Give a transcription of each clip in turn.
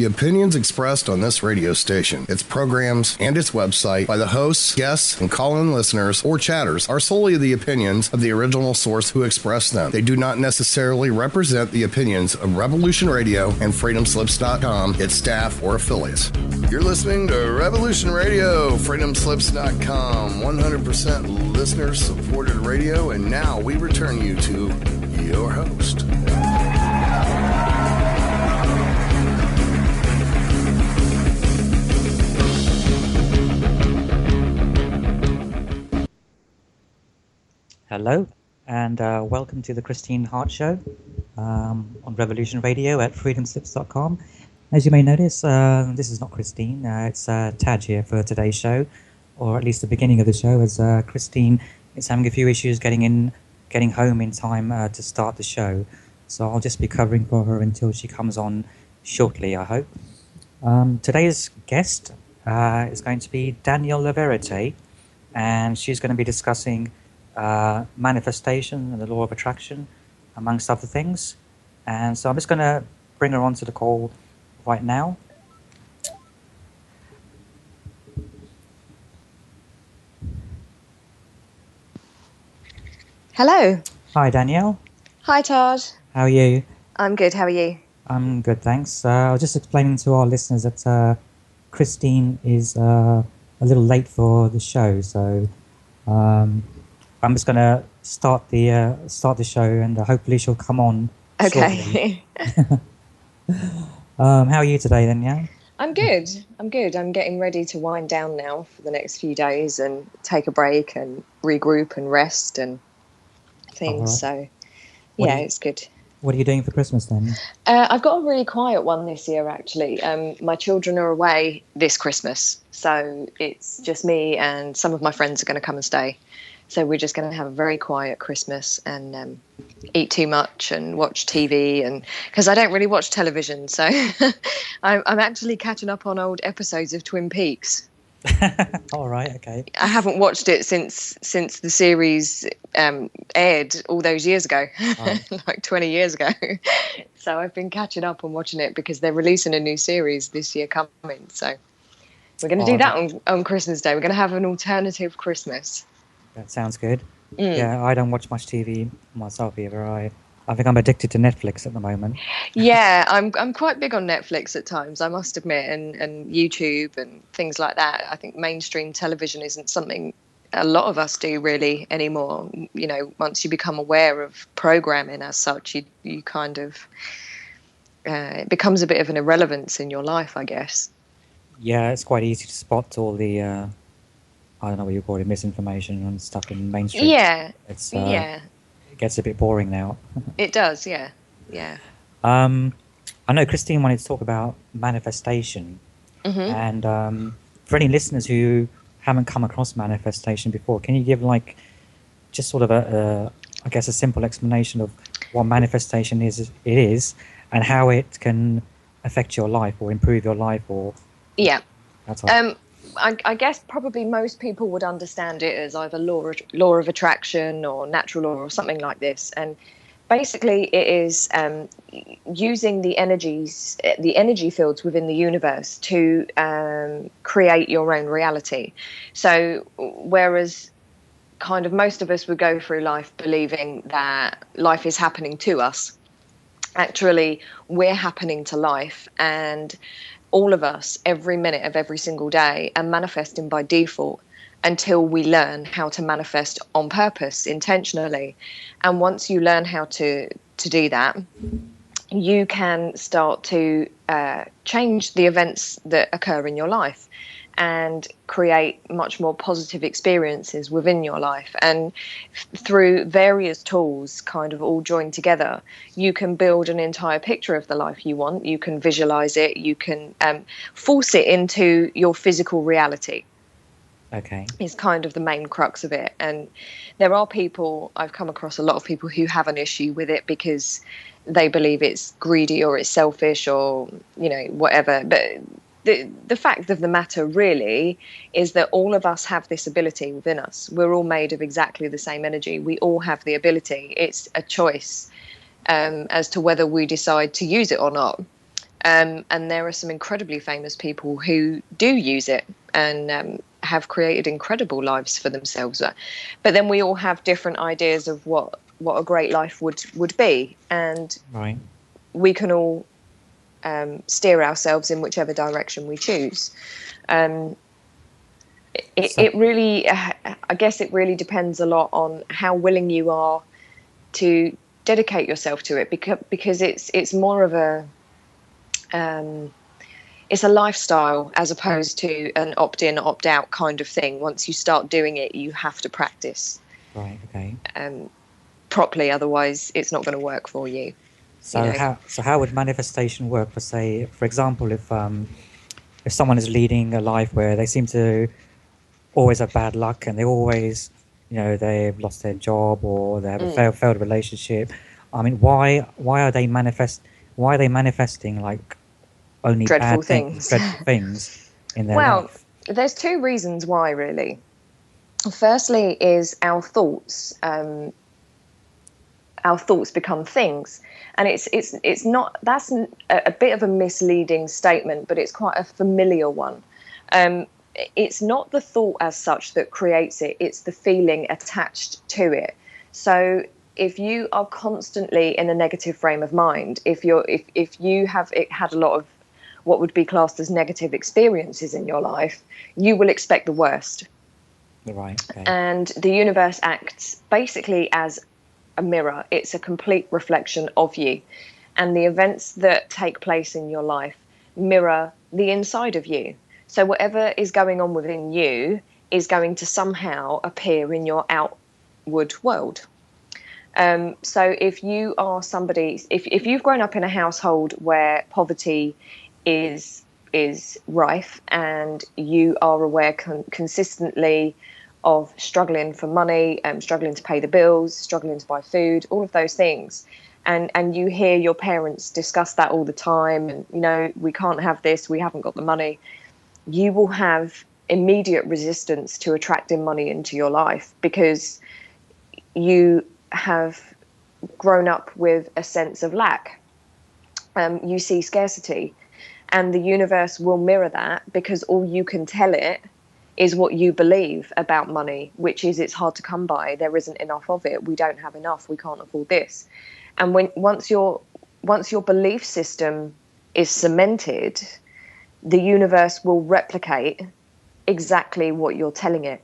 The opinions expressed on this radio station, its programs, and its website by the hosts, guests, and call-in listeners or chatters are solely the opinions of the original source who expressed them. They do not necessarily represent the opinions of Revolution Radio and FreedomSlips.com, its staff, or affiliates. You're listening to Revolution Radio, FreedomSlips.com, 100% listener-supported radio, and now we return you to your host. Hello, and welcome to the Chrsitine Hart Show on Revolution Radio at freedomslips.com. As you may notice, this is not Chrsitine, it's Taj here for today's show, or at least the beginning of the show, as Chrsitine is having a few issues getting home in time to start the show. So I'll just be covering for her until she comes on shortly, I hope. Today's guest is going to be Danielle La Verite, and she's going to be discussing manifestation and the law of attraction, amongst other things. And so I'm just going to bring her onto the call right now. Hello. Hi, Danielle. Hi, Todd. How are you? I'm good. How are you? I'm good, thanks. I was just explaining to our listeners that Chrsitine is a little late for the show, so I'm just going to start the show, and hopefully she'll come on. Okay. How are you today, then? Yeah. I'm good. I'm getting ready to wind down now for the next few days and take a break and regroup and rest and things. Right. So, yeah, it's good. What are you doing for Christmas then? I've got a really quiet one this year, actually. My children are away this Christmas, so it's just me and some of my friends are going to come and stay. So we're just going to have a very quiet Christmas and eat too much and watch TV, and because I don't really watch television, so I'm actually catching up on old episodes of Twin Peaks. All right, okay. I haven't watched it since the series aired all those years ago, right. Like 20 years ago. So I've been catching up on watching it because they're releasing a new series this year coming. So we're going to do that on Christmas Day. We're going to have an alternative Christmas. That sounds good. Yeah, I don't watch much TV myself either. I think I'm addicted to Netflix at the moment. Yeah, I'm quite big on Netflix at times, I must admit, and YouTube and things like that. I think mainstream television isn't something a lot of us do really anymore. You know, once you become aware of programming as such, you kind of it becomes a bit of an irrelevance in your life, I guess. Yeah, it's quite easy to spot all the I don't know what you call it, misinformation and stuff in mainstream. Yeah, it's it gets a bit boring now. It does, yeah. I know Chrsitine wanted to talk about manifestation, and for any listeners who haven't come across manifestation before, can you give just sort of a simple explanation of what manifestation is, and how it can affect your life or improve your life, or that's all. I guess probably most people would understand it as either law of attraction or natural law or something like this. And basically it is using the energy fields within the universe to create your own reality. So whereas kind of most of us would go through life believing that life is happening to us, actually we're happening to life, and all of us, every minute of every single day, are manifesting by default until we learn how to manifest on purpose, intentionally. And once you learn how to do that, you can start to change the events that occur in your life and create much more positive experiences within your life. And through various tools kind of all joined together, you can build an entire picture of the life you want. You can visualize it. You can force it into your physical reality. Okay. Is kind of the main crux of it. And there are people, I've come across a lot of people who have an issue with it because they believe it's greedy or it's selfish or, whatever. But the fact of the matter really is that all of us have this ability within us. We're all made of exactly the same energy. We all have the ability. It's a choice as to whether we decide to use it or not. And there are some incredibly famous people who do use it and have created incredible lives for themselves. But then we all have different ideas of what a great life would be, and Right. we can all steer ourselves in whichever direction we choose. It really, I guess it really depends a lot on how willing you are to dedicate yourself to it, because it's more of a it's a lifestyle as opposed to an opt-in, opt-out kind of thing. Once you start doing it, you have to practice Right. Okay. properly, otherwise it's not going to work for you. So how would manifestation work? For example, if someone is leading a life where they seem to always have bad luck, and they always, they've lost their job, or they have a failed relationship. I mean, why are they manifesting like only Dreadful bad things, things. dreadful things in their Well, life? there's two reasons why, really. Firstly is our thoughts. Our thoughts become things, and it's not, that's a bit of a misleading statement, but it's quite a familiar one. It's not the thought as such that creates it, it's the feeling attached to it. So if you are constantly in a negative frame of mind, if you have had a lot of what would be classed as negative experiences in your life, you will expect the worst. Right. Okay. And the universe acts basically as a mirror. It's a complete reflection of you, and the events that take place in your life mirror the inside of you. So whatever is going on within you is going to somehow appear in your outward world. So if you are somebody, if you've grown up in a household where poverty is rife, and you are aware consistently of struggling for money, struggling to pay the bills, struggling to buy food, all of those things, and you hear your parents discuss that all the time, and we can't have this, we haven't got the money, you will have immediate resistance to attracting money into your life, because you have grown up with a sense of lack. You see scarcity, and the universe will mirror that, because all you can tell it is what you believe about money, which is it's hard to come by, there isn't enough of it, we don't have enough, we can't afford this. And once your belief system is cemented, the universe will replicate exactly what you're telling it.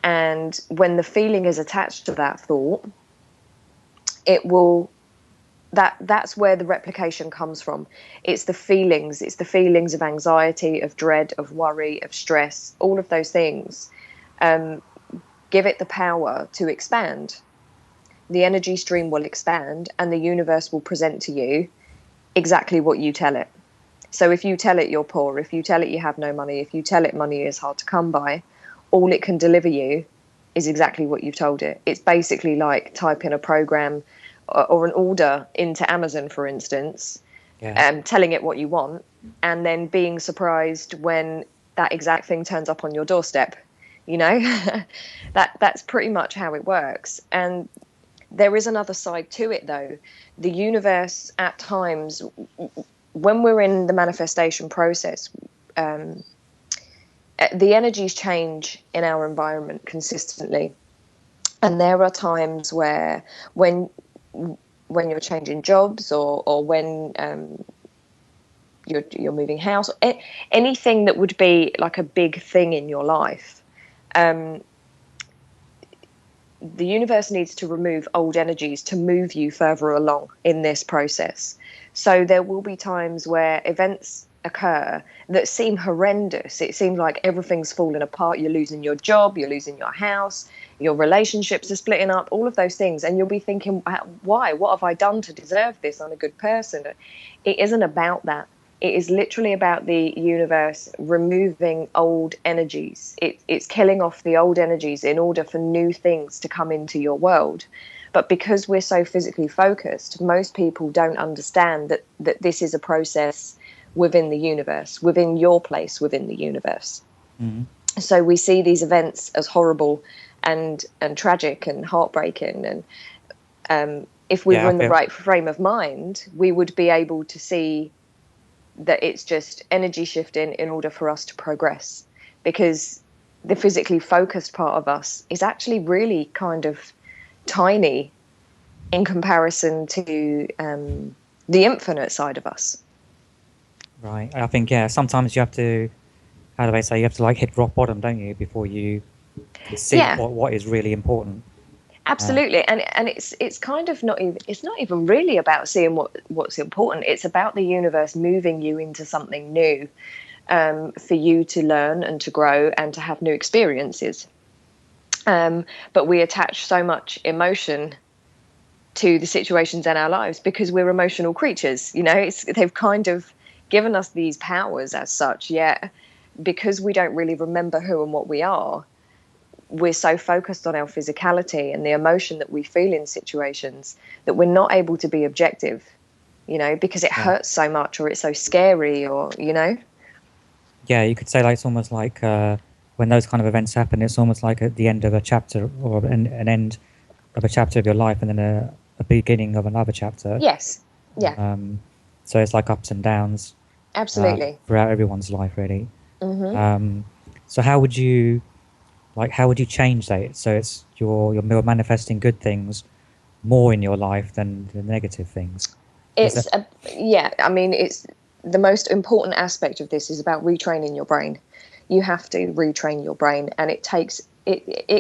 And when the feeling is attached to that thought, it will, that's where the replication comes from. It's the feelings of anxiety, of dread, of worry, of stress, all of those things. Give it the power to expand. The energy stream will expand, and the universe will present to you exactly what you tell it. So if you tell it you're poor, if you tell it you have no money, if you tell it money is hard to come by, all it can deliver you is exactly what you've told it. It's basically like typing a program or an order into Amazon, for instance, telling it what you want, and then being surprised when that exact thing turns up on your doorstep. That's pretty much how it works. And there is another side to it, though. The universe, at times, when we're in the manifestation process, the energies change in our environment consistently. And there are times where when you're changing jobs, or when you're moving house, anything that would be like a big thing in your life, the universe needs to remove old energies to move you further along in this process. So there will be times where events occur that seem horrendous. It seems like everything's falling apart. You're losing your job, you're losing your house, your relationships are splitting up, all of those things. And you'll be thinking, why? What have I done to deserve this? I'm a good person. It isn't about that. It is literally about the universe removing old energies. It's killing off the old energies in order for new things to come into your world. But because we're so physically focused, most people don't understand that this is a process within the universe, within your place within the universe. Mm-hmm. So we see these events as horrible and tragic and heartbreaking. And if we were in the right frame of mind, we would be able to see that it's just energy shifting in order for us to progress, because the physically focused part of us is actually really kind of tiny in comparison to the infinite side of us. Right. I think, yeah, sometimes you have to, how do they say, you have to like hit rock bottom, don't you, before you can see what is really important. Absolutely. And it's kind of not even really about seeing what's important. It's about the universe moving you into something new, for you to learn and to grow and to have new experiences. But we attach so much emotion to the situations in our lives because we're emotional creatures. You know, they've kind of given us these powers as such, yet because we don't really remember who and what we are, we're so focused on our physicality and the emotion that we feel in situations that we're not able to be objective, you know, because it hurts so much, or it's so scary, or, you know. Yeah, you could say like it's almost like when those kind of events happen, it's almost like at the end of a chapter, or an end of a chapter of your life, and then a beginning of another chapter. Yes. Yeah. So it's like ups and downs. Absolutely. Throughout everyone's life, really. Mm-hmm. So how would you change that so it's you're manifesting good things more in your life than the negative things? I mean, it's the most important aspect of this is about retraining your brain. You have to retrain your brain, and it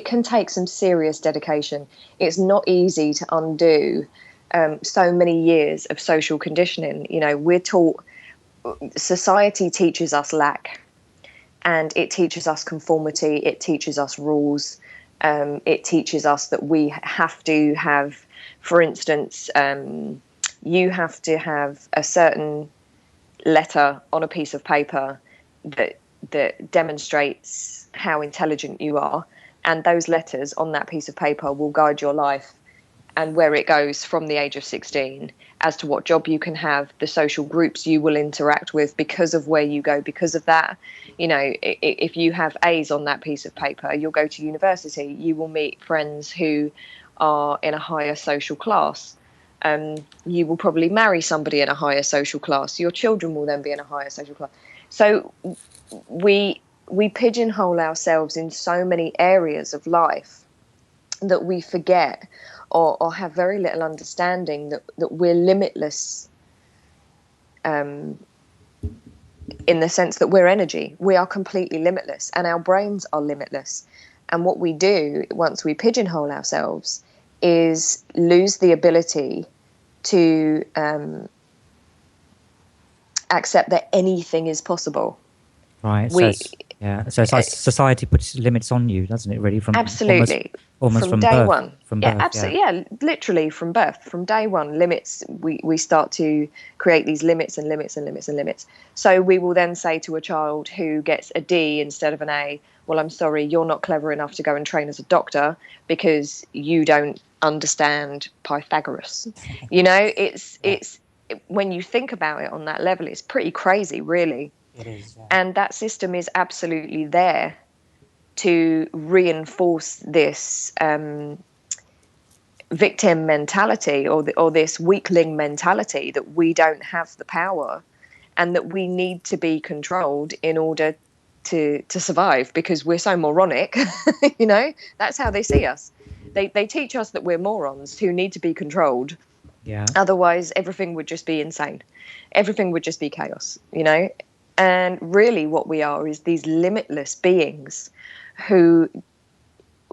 can take some serious dedication. It's not easy to undo so many years of social conditioning. You know, we're taught, society teaches us lack, and it teaches us conformity. It teaches us rules. It teaches us that we have to have, for instance, you have to have a certain letter on a piece of paper that demonstrates how intelligent you are, and those letters on that piece of paper will guide your life and where it goes from the age of 16, as to what job you can have, the social groups you will interact with because of where you go. Because of that, you know, if you have A's on that piece of paper, you'll go to university, you will meet friends who are in a higher social class. You will probably marry somebody in a higher social class. Your children will then be in a higher social class. So we pigeonhole ourselves in so many areas of life that we forget, or have very little understanding that we're limitless, in the sense that we're energy. We are completely limitless, and our brains are limitless. And what we do once we pigeonhole ourselves is lose the ability to accept that anything is possible. Right. So it's like society puts limits on you, doesn't it? Really, from absolutely almost from day birth. one. From birth, absolutely. Yeah, literally from birth, from day one. Limits. We start to create these limits and limits and limits and limits. So we will then say to a child who gets a D instead of an A, "Well, I'm sorry, you're not clever enough to go and train as a doctor because you don't understand Pythagoras." You know, it's when you think about it on that level, it's pretty crazy, really. It is. Yeah. And that system is absolutely there to reinforce this victim mentality, or this weakling mentality, that we don't have the power and that we need to be controlled in order to survive, because we're so moronic. You know, that's how they see us. They teach us that we're morons who need to be controlled. Yeah. Otherwise, everything would just be insane. Everything would just be chaos, you know? And really what we are is these limitless beings who,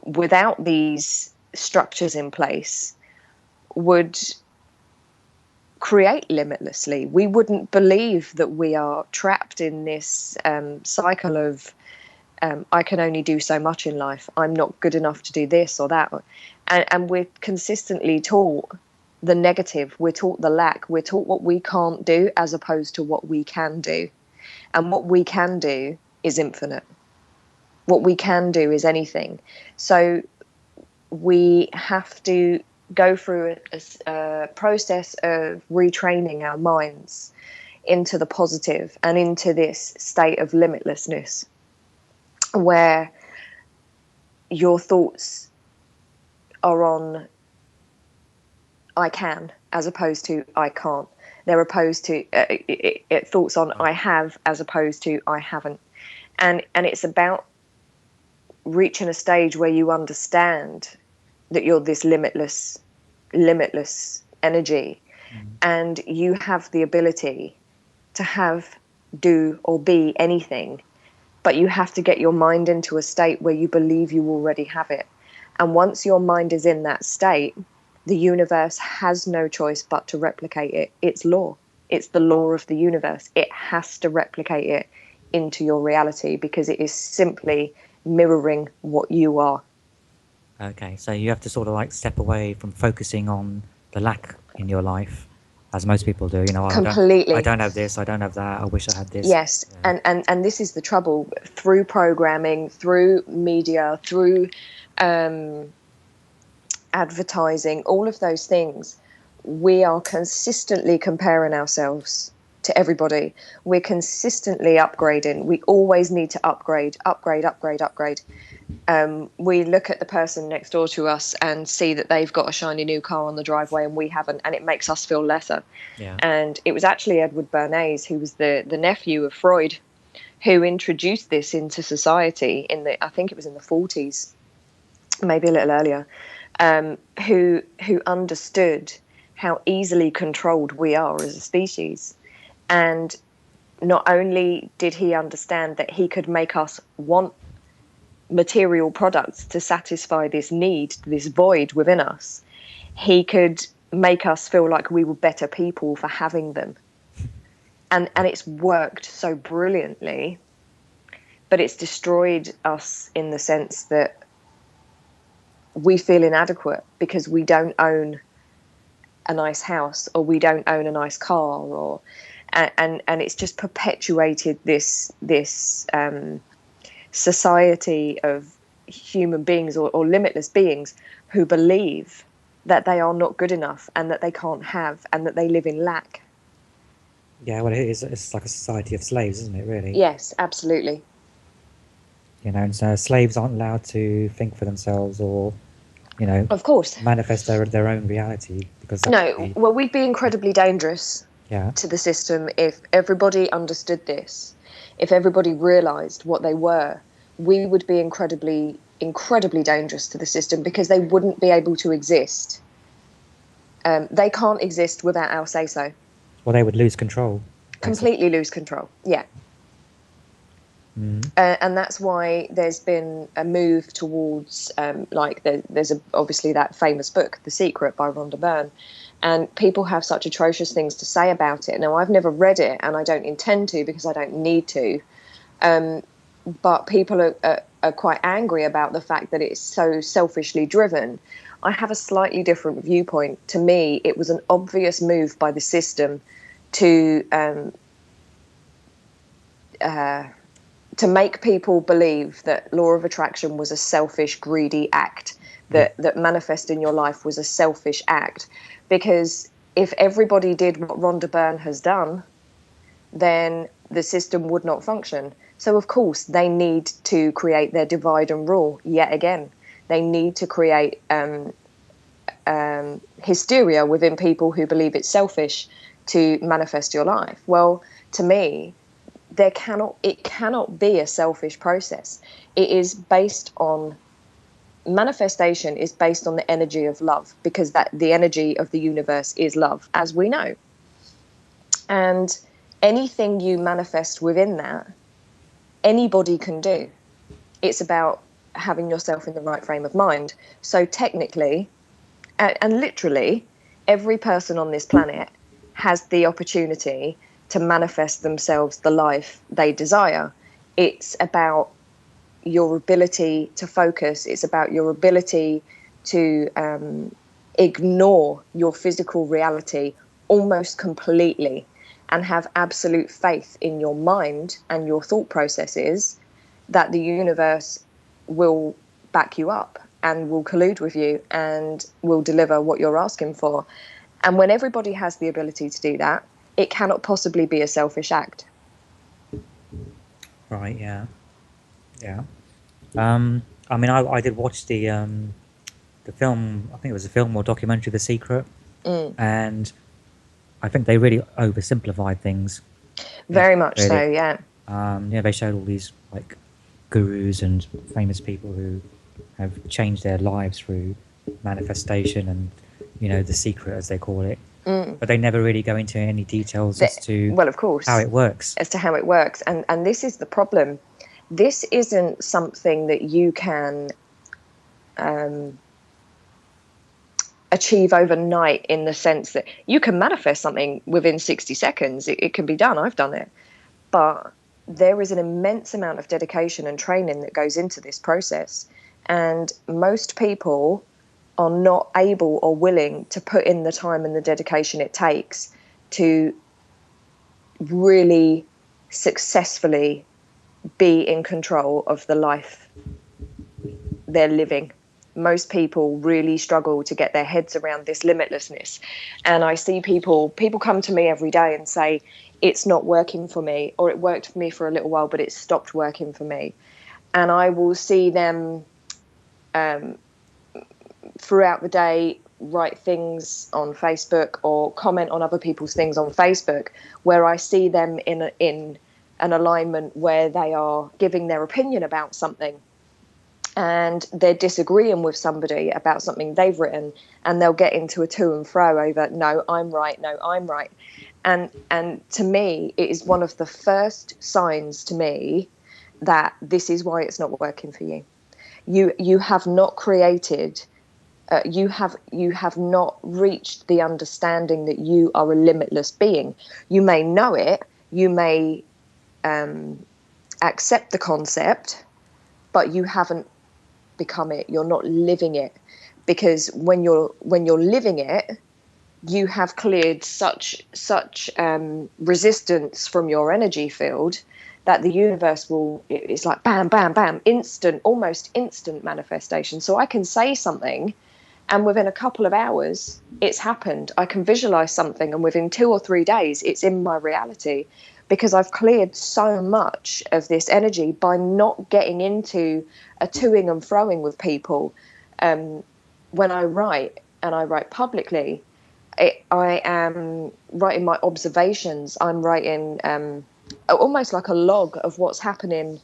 without these structures in place, would create limitlessly. We wouldn't believe that we are trapped in this cycle of I can only do so much in life. I'm not good enough to do this or that. And we're consistently taught the negative. We're taught the lack. We're taught what we can't do as opposed to what we can do. And what we can do is infinite. What we can do is anything. So we have to go through a process of retraining our minds into the positive and into this state of limitlessness, where your thoughts are on I can as opposed to I can't. They're opposed to thoughts on I have as opposed to I haven't. And it's about reaching a stage where you understand that you're this limitless energy, and you have the ability to have, do, or be anything, but you have to get your mind into a state where you believe you already have it. And once your mind is in that state, the universe has no choice but to replicate it. It's law. It's the law of the universe. It has to replicate it into your reality because it is simply mirroring what you are. Okay, so you have to sort of like step away from focusing on the lack in your life, as most people do. You know, Completely. I don't have this, I don't have that, I wish I had this. Yes, yeah. And this is the trouble. Through programming, through media, through advertising, all of those things, we are consistently comparing ourselves to everybody. We're consistently upgrading. We always need to upgrade. We look at the person next door to us and see that they've got a shiny new car on the driveway and we haven't, and it makes us feel lesser. Yeah. And it was actually Edward Bernays, who was the nephew of Freud, who introduced this into society I think it was in the 40s, maybe a little earlier, who understood how easily controlled we are as a species. And not only did he understand that he could make us want material products to satisfy this need, this void within us, he could make us feel like we were better people for having them. And it's worked so brilliantly, but it's destroyed us in the sense that we feel inadequate because we don't own a nice house, or we don't own a nice car, or and it's just perpetuated this society of human beings or limitless beings who believe that they are not good enough and that they can't have and that they live in lack. Yeah, well, it's like a society of slaves, isn't it, really? Yes, absolutely. You know, and so slaves aren't allowed to think for themselves or, you know, of course, manifest their own reality. Because well, we'd be incredibly dangerous to the system if everybody understood this. If everybody realised what they were, we would be incredibly dangerous to the system because they wouldn't be able to exist. They can't exist without our say-so. Well, they would lose control. Completely lose control, yeah. And that's why there's been a move towards, there's obviously that famous book, The Secret, by Rhonda Byrne, and people have such atrocious things to say about it. Now, I've never read it, and I don't intend to because I don't need to, but people are quite angry about the fact that it's so selfishly driven. I have a slightly different viewpoint. To me, it was an obvious move by the system to make people believe that law of attraction was a selfish, greedy act, that manifesting your life was a selfish act. Because if everybody did what Rhonda Byrne has done, then the system would not function. So, of course, they need to create their divide and rule yet again. They need to create hysteria within people who believe it's selfish to manifest your life. Well, to me, it cannot be a selfish process. It is based on manifestation is based on the energy of love, because that the energy of the universe is love, as we know. And anything you manifest within that, anybody can do. It's about having yourself in the right frame of mind. So technically, and literally, every person on this planet has the opportunity to manifest themselves the life they desire. It's about your ability to focus. It's about your ability to ignore your physical reality almost completely and have absolute faith in your mind and your thought processes that the universe will back you up and will collude with you and will deliver what you're asking for. And when everybody has the ability to do that, it cannot possibly be a selfish act. Right, yeah. Yeah. I mean, I did watch the film, I think it was a film or documentary, The Secret. And I think they really oversimplified things. Very much really. so, yeah. They showed all these like gurus and famous people who have changed their lives through manifestation and, the secret, as they call it. But they never really go into any details as to well, of course, how it works. As to how it works. And this is the problem. This isn't something that you can achieve overnight, in the sense that you can manifest something within 60 seconds. It can be done. I've done it. But there is an immense amount of dedication and training that goes into this process. And most people are not able or willing to put in the time and the dedication it takes to really successfully be in control of the life they're living. Most people really struggle to get their heads around this limitlessness. And I see people come to me every day and say, it's not working for me, or it worked for me for a little while, but it stopped working for me. And I will see them throughout the day write things on Facebook or comment on other people's things on Facebook, where I see them in an alignment where they are giving their opinion about something, and they're disagreeing with somebody about something they've written, and they'll get into a to and fro over, no, I'm right. And to me, it is one of the first signs to me that this is why it's not working for you. You have not created, you have not reached the understanding that you are a limitless being. You may know it, you may accept the concept, but you haven't become it. You're not living it, because when you're living it, you have cleared such resistance from your energy field that the universe it's like bam, bam, bam, almost instant manifestation. So I can say something, and within a couple of hours, it's happened. I can visualize something, and within 2 or 3 days, it's in my reality, because I've cleared so much of this energy by not getting into a toing and froing with people. When I write, and I write publicly, I am writing my observations. I'm writing almost like a log of what's happening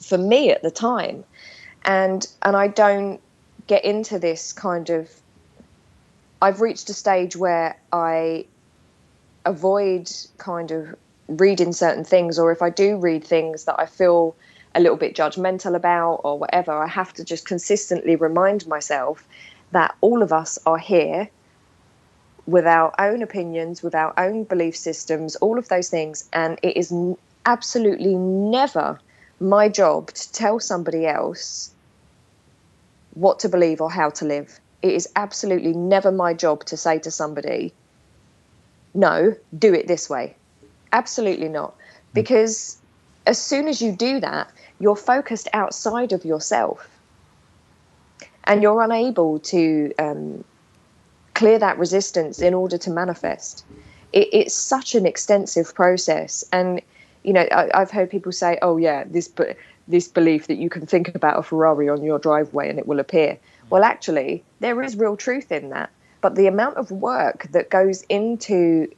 for me at the time. And I don't get into this kind of, I've reached a stage where I avoid kind of reading certain things, or if I do read things that I feel a little bit judgmental about or whatever, I have to just consistently remind myself that all of us are here with our own opinions, with our own belief systems, all of those things. And it is absolutely never my job to tell somebody else what to believe or how to live. It is absolutely never my job to say to somebody, no, do it this way. Absolutely not. Because as soon as you do that, you're focused outside of yourself, and you're unable to clear that resistance in order to manifest. It's such an extensive process. And, I've heard people say, oh, yeah, this belief that you can think about a Ferrari on your driveway and it will appear. Well, actually, there is real truth in that. But the amount of work that goes into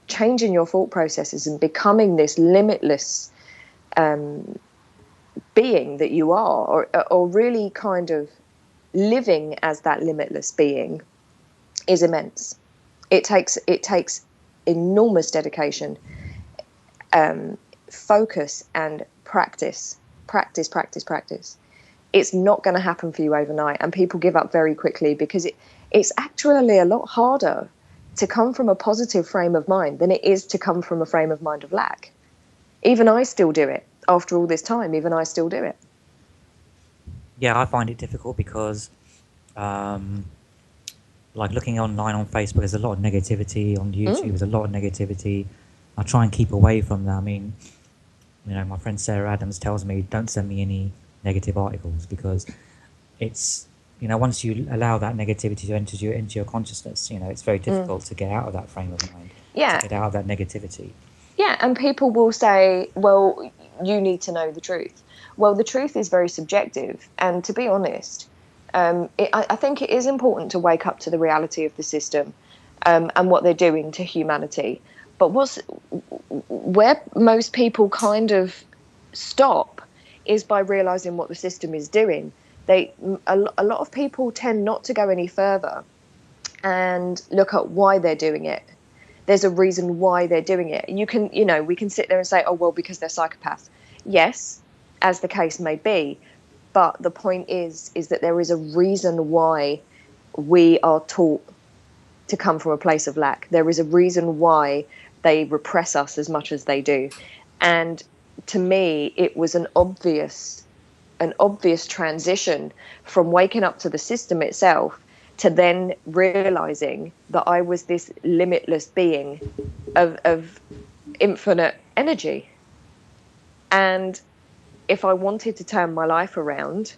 changing your thought processes and becoming this limitless being that you are, or really kind of living as that limitless being, is immense. It takes enormous dedication, focus, and practice. It's not going to happen for you overnight, and people give up very quickly, because it's actually a lot harder to come from a positive frame of mind than it is to come from a frame of mind of lack. Even I still do it. After all this time, even I still do it. Yeah, I find it difficult because, like looking online on Facebook, there's a lot of negativity. On YouTube, there's a lot of negativity. I try and keep away from that. I mean, my friend Sarah Adams tells me, don't send me any negative articles, because it's, once you allow that negativity to enter into your consciousness, it's very difficult to get out of that frame of mind, to get out of that negativity. Yeah, and people will say, well, you need to know the truth. Well, the truth is very subjective. And to be honest, I think it is important to wake up to the reality of the system. and what they're doing to humanity. But where most people kind of stop is by realizing what the system is doing. A lot of people tend not to go any further and look at why they're doing it. There's a reason why they're doing it. We can sit there and say, oh, well, because they're psychopaths. Yes, as the case may be. But the point is that there is a reason why we are taught to come from a place of lack. There is a reason why they repress us as much as they do. And to me, it was an obvious transition from waking up to the system itself to then realizing that I was this limitless being of infinite energy. And if I wanted to turn my life around,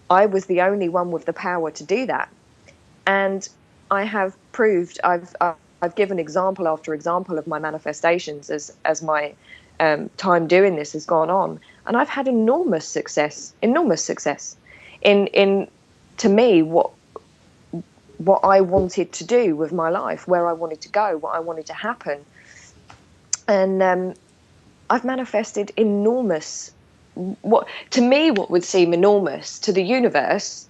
I was the only one with the power to do that. And I have proved, I've given example after example of my manifestations as my time doing this has gone on, and I've had enormous success in to me what I wanted to do with my life, where I wanted to go, what I wanted to happen. And I've manifested enormous, what would seem enormous to the universe.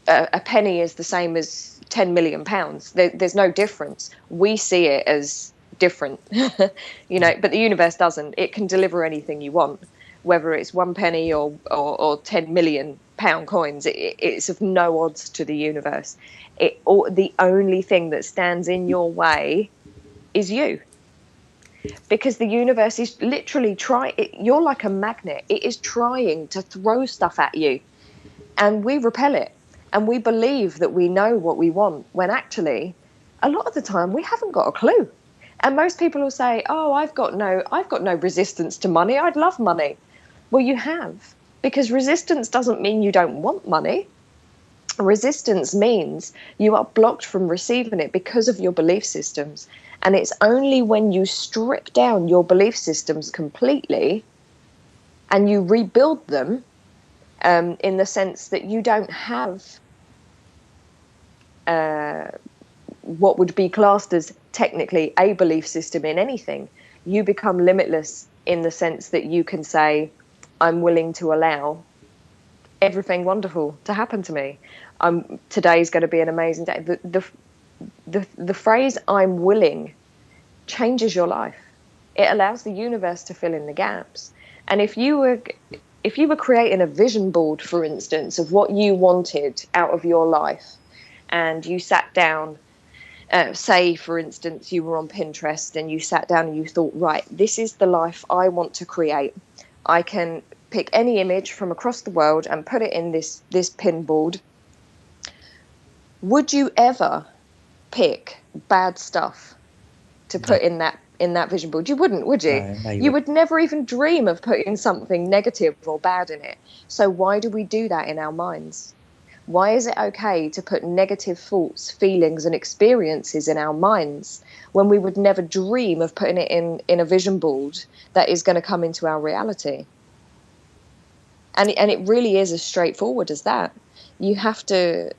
A penny is the same as 10 million pounds. There's no difference. We see it as different, but the universe doesn't. It can deliver anything you want, whether it's 1 penny or 10 million pound coins. It's of no odds to the universe. The only thing that stands in your way is you, because the universe is literally you're like a magnet. It is trying to throw stuff at you, and we repel it, and we believe that we know what we want, when actually a lot of the time we haven't got a clue. And most people will say, oh, I've got no resistance to money. I'd love money. Well, you have, because resistance doesn't mean you don't want money. Resistance means you are blocked from receiving it because of your belief systems. And it's only when you strip down your belief systems completely and you rebuild them, in the sense that you don't have what would be classed as technically a belief system in anything. You become limitless in the sense that you can say, I'm willing to allow everything wonderful to happen to me. Today's going to be an amazing day. The phrase "I'm willing" changes your life. It allows the universe to fill in the gaps. And if you were creating a vision board, for instance, of what you wanted out of your life, and you sat down, say, for instance, you were on Pinterest and you sat down and you thought, right, this is the life I want to create. I can pick any image from across the world and put it in this pin board. Would you ever pick bad stuff to put in that vision board? You wouldn't, would you? No, you would never even dream of putting something negative or bad in it. So why do we do that in our minds? Why is it okay to put negative thoughts, feelings, and experiences in our minds when we would never dream of putting it in a vision board that is going to come into our reality? And it really is as straightforward as that. You have to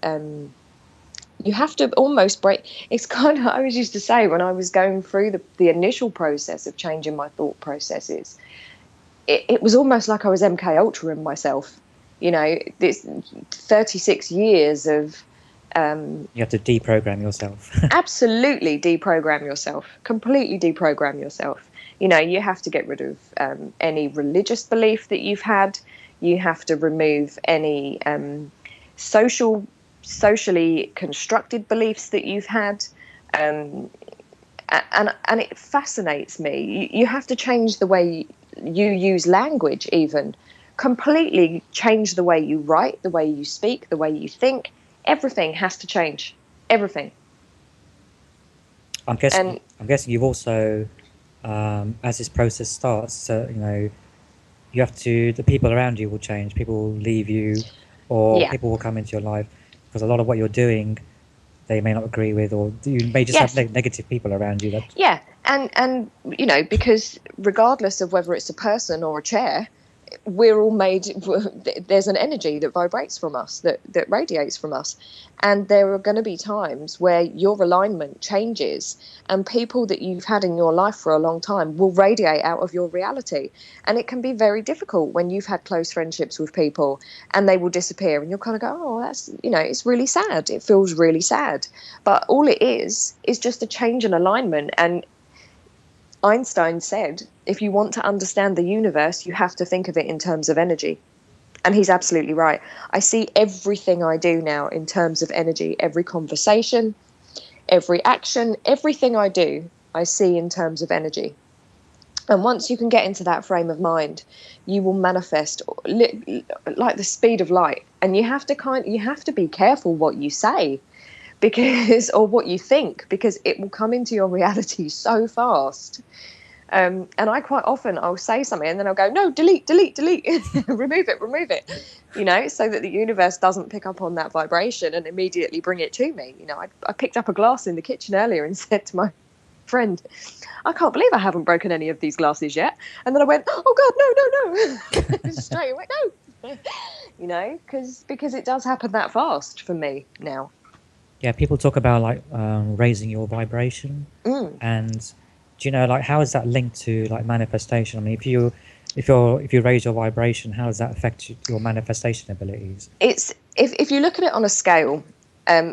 almost break. It's kind of, I always used to say when I was going through the initial process of changing my thought processes, it was almost like I was MK Ultra in myself. This 36 years of... you have to deprogram yourself. Absolutely deprogram yourself. Completely deprogram yourself. You have to get rid of any religious belief that you've had. You have to remove any socially constructed beliefs that you've had. And it fascinates me. You have to change the way you use language, even. Completely change the way you write, the way you speak, the way you think. Everything has to change. Everything. I'm guessing you've also, as this process starts, the people around you will change. People will leave you, or people will come into your life, because a lot of what you're doing, they may not agree with, or you may just have negative people around you. And because regardless of whether it's a person or a chair, we're all made, there's an energy that vibrates from us, that radiates from us. And there are going to be times where your alignment changes, and people that you've had in your life for a long time will radiate out of your reality. And it can be very difficult when you've had close friendships with people and they will disappear, and you'll kind of go, oh, that's, it's really sad. It feels really sad. But all it is just a change in alignment. And Einstein said, if you want to understand the universe, you have to think of it in terms of energy. And he's absolutely right. I see everything I do now in terms of energy. Every conversation, every action, everything I do, I see in terms of energy. And once you can get into that frame of mind, you will manifest like the speed of light. And you have to be careful what you say, or what you think, because it will come into your reality so fast. And I quite often, I'll say something and then I'll go, no, delete, remove it, so that the universe doesn't pick up on that vibration and immediately bring it to me. I picked up a glass in the kitchen earlier and said to my friend, I can't believe I haven't broken any of these glasses yet. And then I went, oh God, no. Straight away, no. Because it does happen that fast for me now. Yeah, people talk about like raising your vibration, and do you know, like, how is that linked to like manifestation? I mean, if you raise your vibration, how does that affect your manifestation abilities? It's if you look at it on a scale,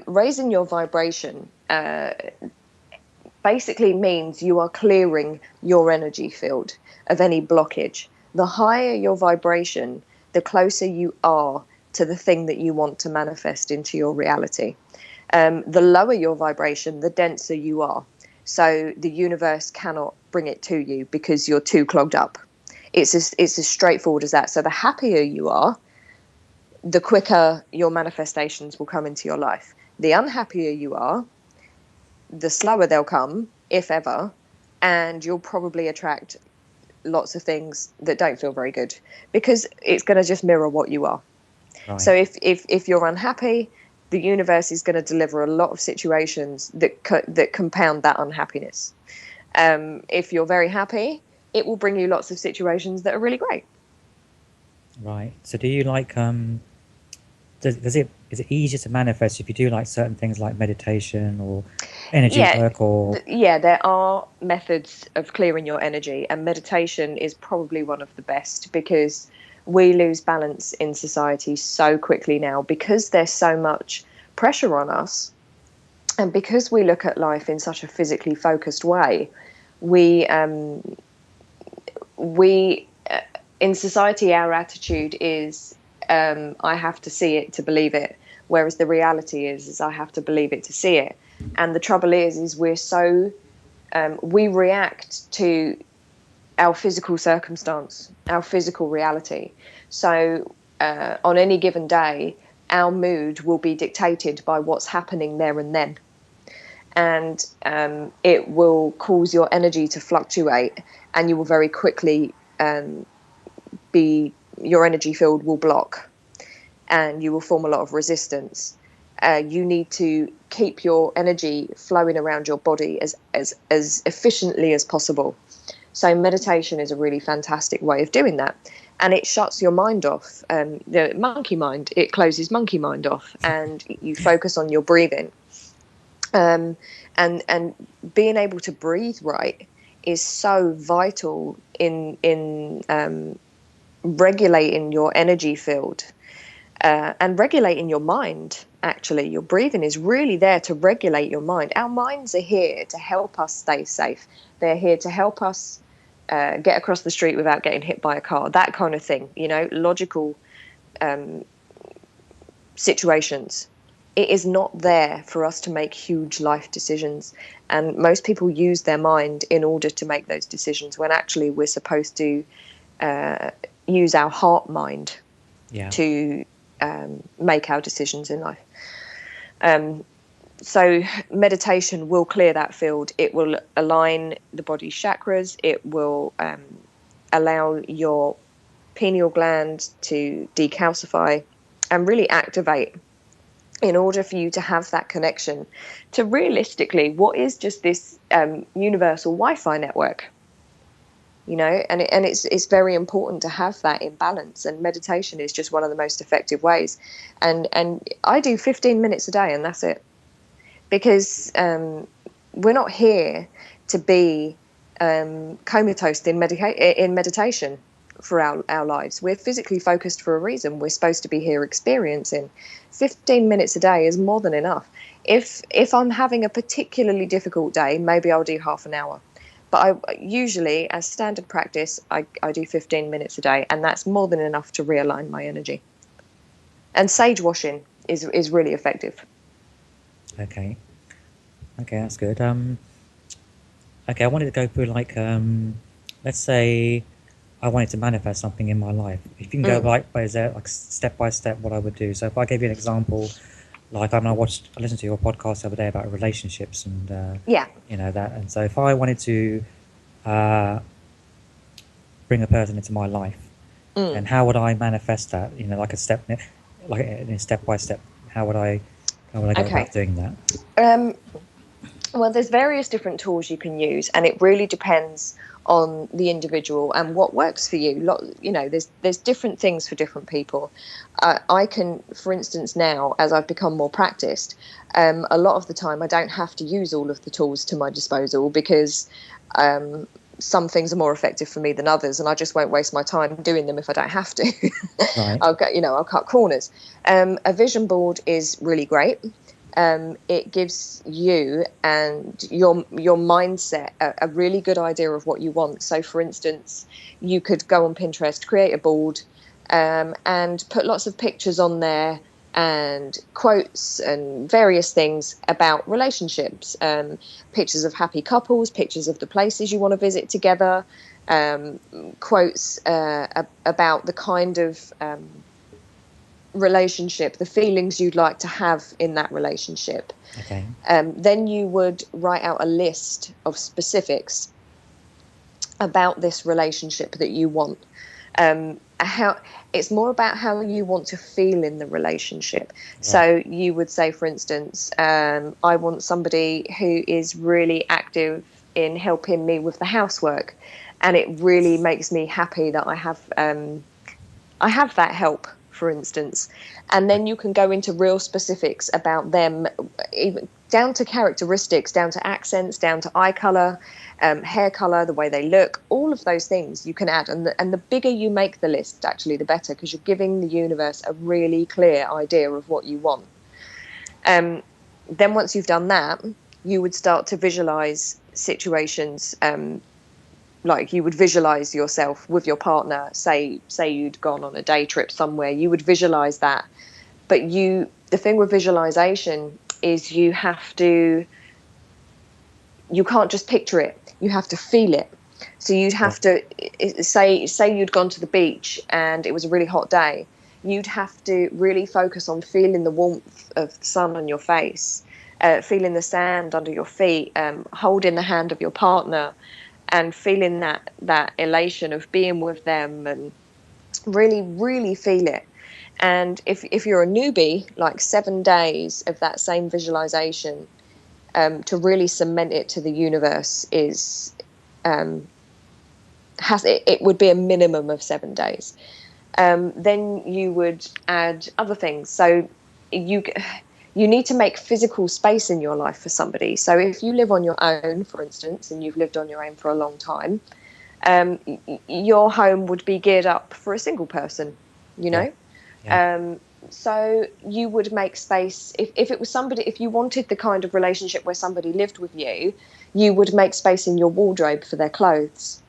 raising your vibration basically means you are clearing your energy field of any blockage. The higher your vibration, the closer you are to the thing that you want to manifest into your reality. The lower your vibration, the denser you are. So the universe cannot bring it to you because you're too clogged up. It's as straightforward as that. So the happier you are, the quicker your manifestations will come into your life. The unhappier you are, the slower they'll come, if ever, and you'll probably attract lots of things that don't feel very good, because it's going to just mirror what you are. Right. So if you're unhappy, the universe is going to deliver a lot of situations that compound that unhappiness. If you're very happy, it will bring you lots of situations that are really great. Right. So do you like, is it easier to manifest if you do like certain things like meditation or energy work or? Yeah, there are methods of clearing your energy, and meditation is probably one of the best, because we lose balance in society so quickly now because there's so much pressure on us, and because we look at life in such a physically focused way, we in society, our attitude is I have to see it to believe it, whereas the reality is I have to believe it to see it. And the trouble is we're so we react to our physical circumstance, our physical reality. So on any given day, our mood will be dictated by what's happening there and then. And it will cause your energy to fluctuate, and you will very quickly your energy field will block, and you will form a lot of resistance. You need to keep your energy flowing around your body as efficiently as possible. So meditation is a really fantastic way of doing that. And it shuts your mind off. The monkey mind, it closes monkey mind off, and you focus on your breathing. And being able to breathe right is so vital in regulating your energy field and regulating your mind. Actually, your breathing is really there to regulate your mind. Our minds are here to help us stay safe. They're here to help us get across the street without getting hit by a car, that kind of thing, logical situations. It is not there for us to make huge life decisions. And most people use their mind in order to make those decisions, when actually we're supposed to use our heart mind to make our decisions in life. So meditation will clear that field. It will align the body's chakras. It will allow your pineal gland to decalcify and really activate, in order for you to have that connection to realistically what is just this universal Wi-Fi network. and it's very important to have that in balance, and meditation is just one of the most effective ways. And I do 15 minutes a day, and that's it, because we're not here to be comatose in meditation for our lives. We're physically focused for a reason. We're supposed to be here experiencing. 15 minutes a day is more than enough. If I'm having a particularly difficult day, maybe I'll do half an hour. But I usually, as standard practice, I do 15 minutes a day, and that's more than enough to realign my energy. And sage washing is really effective. Okay, that's good. Okay, I wanted to go through, like, let's say I wanted to manifest something in my life. If you can go like step by step what I would do. So if I gave you an example, like I listened to your podcast the other day about relationships and that. And so if I wanted to bring a person into my life, then how would I manifest that? Like step by step. How would I go about doing that? Well, there's various different tools you can use, and it really depends on the individual and what works for you. There's different things for different people. I can, for instance, now as I've become more practiced, a lot of the time I don't have to use all of the tools to my disposal, because some things are more effective for me than others, and I just won't waste my time doing them if I don't have to. Right. I'll cut corners. A vision board is really great. It gives you and your mindset a really good idea of what you want. So, for instance, you could go on Pinterest, create a board, and put lots of pictures on there and quotes and various things about relationships, pictures of happy couples, pictures of the places you want to visit together, quotes about the kind of relationship, the feelings you'd like to have in that relationship. Okay. Then you would write out a list of specifics about this relationship that you want. How it's more about how you want to feel in the relationship. Right. So you would say, for instance, I want somebody who is really active in helping me with the housework, and it really makes me happy that I have that help, for instance. And then you can go into real specifics about them, even down to characteristics, down to accents, down to eye color, hair color, the way they look, all of those things you can add. And the bigger you make the list, actually, the better, because you're giving the universe a really clear idea of what you want. Then once you've done that, you would start to visualize situations, like you would visualize yourself with your partner. Say you'd gone on a day trip somewhere, you would visualize that. But the thing with visualization is you can't just picture it, you have to feel it. So you'd have to say you'd gone to the beach and it was a really hot day. You'd have to really focus on feeling the warmth of the sun on your face, feeling the sand under your feet, holding the hand of your partner, and feeling that elation of being with them, and really, really feel it. And if you're a newbie, like 7 days of that same visualization, to really cement it to the universe is it would be a minimum of 7 days. Then you would add other things. So you need to make physical space in your life for somebody. So if you live on your own, for instance, and you've lived on your own for a long time, your home would be geared up for a single person, Yeah. So you would make space. If it was somebody, if you wanted the kind of relationship where somebody lived with you, you would make space in your wardrobe for their clothes.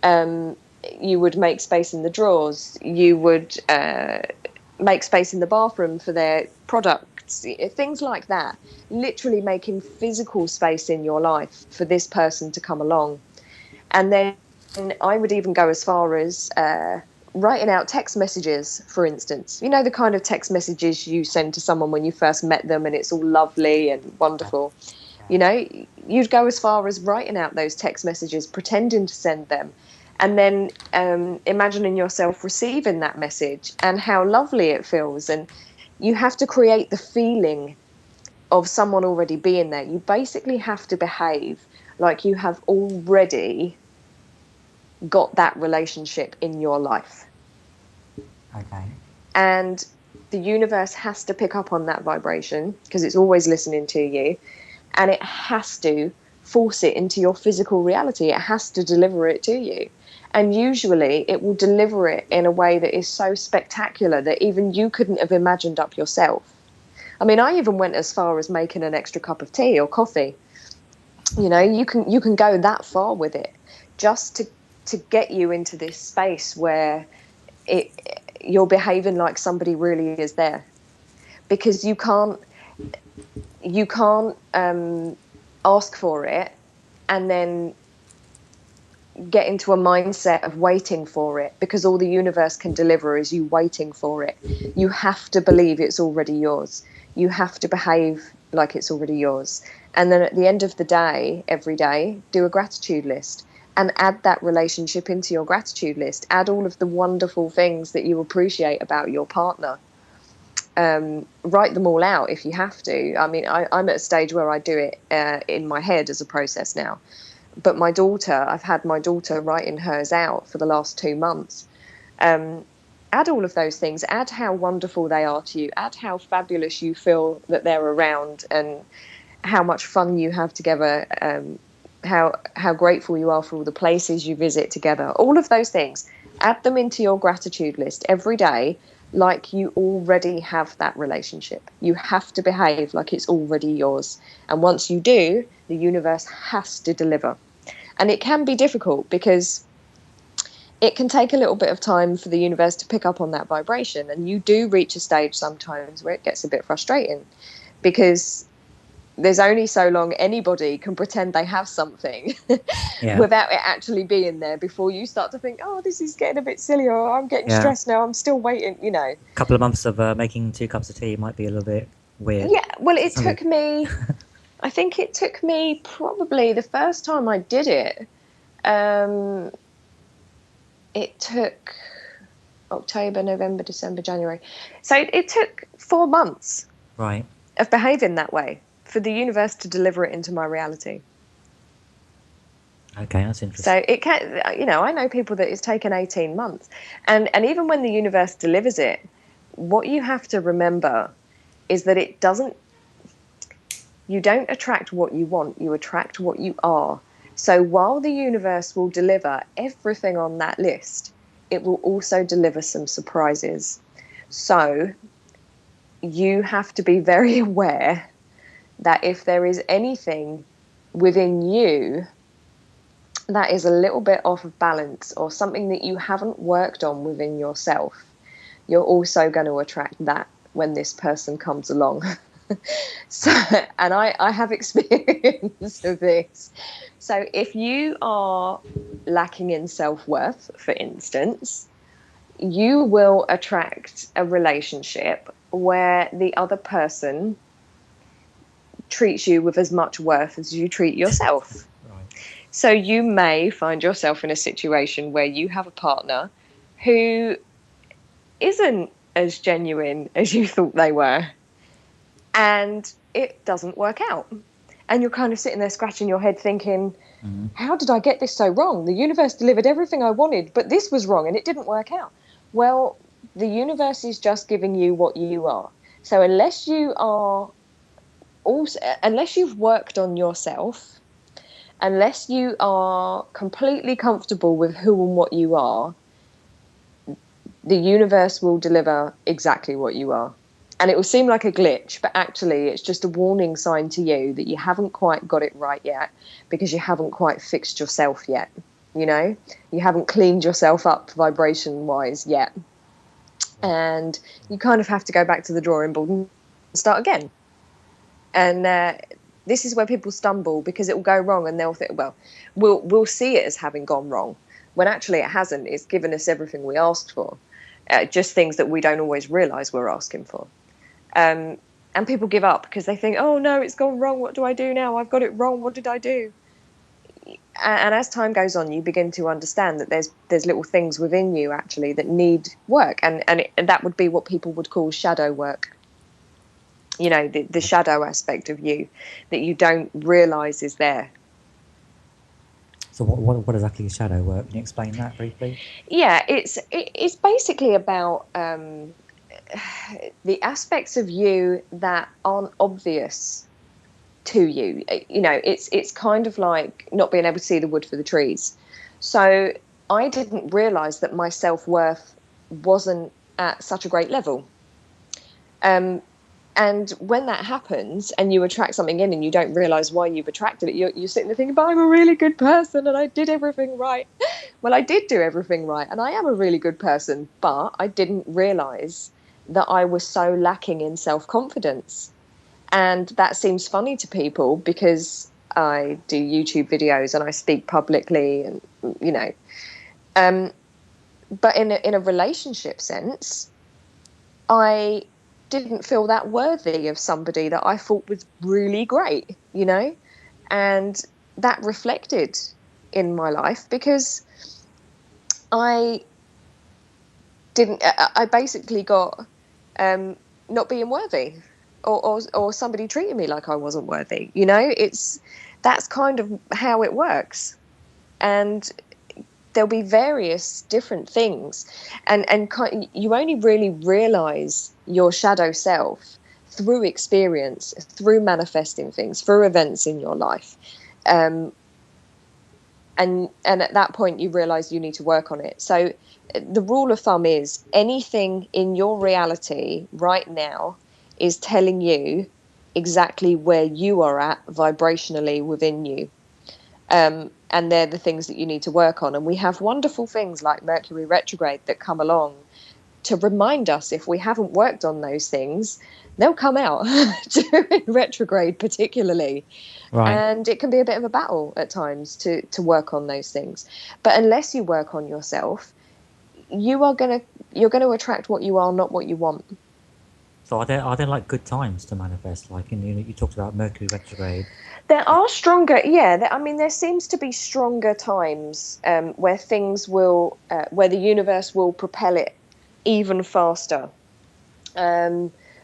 You would make space in the drawers. You would make space in the bathroom for their products, things like that. Literally making physical space in your life for this person to come along. And then I would even go as far as writing out text messages, for instance. You know, the kind of text messages you send to someone when you first met them and it's all lovely and wonderful. You know, you'd go as far as writing out those text messages, pretending to send them, and then imagining yourself receiving that message and how lovely it feels. And you have to create the feeling of someone already being there. You basically have to behave like you have already got that relationship in your life. Okay. And the universe has to pick up on that vibration because it's always listening to you, and it has to force it into your physical reality. It has to deliver it to you. And usually it will deliver it in a way that is so spectacular that even you couldn't have imagined up yourself. I mean, I even went as far as making an extra cup of tea or coffee. You know, you can go that far with it just to get you into this space where you're behaving like somebody really is there, because you can't ask for it and then get into a mindset of waiting for it, because all the universe can deliver is you waiting for it. You have to believe it's already yours. You have to behave like it's already yours. And then at the end of the day, every day, do a gratitude list and add that relationship into your gratitude list. Add all of the wonderful things that you appreciate about your partner. Write them all out if you have to. I mean, I'm at a stage where I do it in my head as a process now. But my daughter, I've had my daughter writing hers out for the last 2 months. Add all of those things. Add how wonderful they are to you. Add how fabulous you feel that they're around, and how much fun you have together. How grateful you are for all the places you visit together. All of those things. Add them into your gratitude list every day, like you already have that relationship. You have to behave like it's already yours. And once you do, the universe has to deliver. And it can be difficult because it can take a little bit of time for the universe to pick up on that vibration. And you do reach a stage sometimes where it gets a bit frustrating, because there's only so long anybody can pretend they have something without it actually being there before you start to think, oh, this is getting a bit silly, or I'm getting stressed now, I'm still waiting, you know. A couple of months of making 2 cups of tea might be a little bit weird. Yeah, well, it took me, I think it took me probably the first time I did it, it took October, November, December, January. So it took 4 months of behaving that way for the universe to deliver it into my reality. Okay, that's interesting. So it can, you know, I know people that it's taken 18 months. And even when the universe delivers it, what you have to remember is that you don't attract what you want, you attract what you are. So while the universe will deliver everything on that list, it will also deliver some surprises. So you have to be very aware that if there is anything within you that is a little bit off of balance, or something that you haven't worked on within yourself, you're also going to attract that when this person comes along. So, and I have experience of this. So if you are lacking in self-worth, for instance, you will attract a relationship where the other person treats you with as much worth as you treat yourself. So you may find yourself in a situation where you have a partner who isn't as genuine as you thought they were, and it doesn't work out. And you're kind of sitting there scratching your head thinking, how did I get this so wrong? The universe delivered everything I wanted, but this was wrong and it didn't work out. Well, the universe is just giving you what you are. So unless you've worked on yourself, unless you are completely comfortable with who and what you are, the universe will deliver exactly what you are. And it will seem like a glitch, but actually it's just a warning sign to you that you haven't quite got it right yet, because you haven't quite fixed yourself yet. You know, you haven't cleaned yourself up vibration-wise yet. And you kind of have to go back to the drawing board and start again. And this is where people stumble, because it will go wrong and they'll think, well, we'll see it as having gone wrong, when actually it hasn't. It's given us everything we asked for, just things that we don't always realise we're asking for. And people give up because they think, oh, no, it's gone wrong. What do I do now? I've got it wrong. What did I do? And as time goes on, you begin to understand that there's little things within you actually that need work. And that would be what people would call shadow work. You know, the shadow aspect of you that you don't realise is there. So what exactly is shadow work? Can you explain that briefly? Yeah, it's basically about the aspects of you that aren't obvious to you. You know, it's kind of like not being able to see the wood for the trees. So I didn't realize that my self-worth wasn't at such a great level. And when that happens and you attract something in and you don't realize why you've attracted it, you're sitting there thinking, but I'm a really good person and I did everything right. Well, I did do everything right and I am a really good person, but I didn't realize that I was so lacking in self-confidence. And that seems funny to people because I do YouTube videos and I speak publicly and, you know, but in a relationship sense, I didn't feel that worthy of somebody that I thought was really great, you know, and that reflected in my life because I basically got not being worthy or somebody treating me like I wasn't worthy, you know, that's kind of how it works. And there'll be various different things and you only really realize your shadow self through experience, through manifesting things, through events in your life, and at that point you realize you need to work on it. So the rule of thumb is anything in your reality right now is telling you exactly where you are at vibrationally within you. And they're the things that you need to work on. And we have wonderful things like Mercury retrograde that come along to remind us if we haven't worked on those things, they'll come out during retrograde particularly. Right. And it can be a bit of a battle at times to work on those things. But unless you work on yourself, you're going to attract what you are, not what you want. So are there like good times to manifest? Like you talked about Mercury retrograde. There are stronger, I mean, there seems to be stronger times where things will, where the universe will propel it even faster.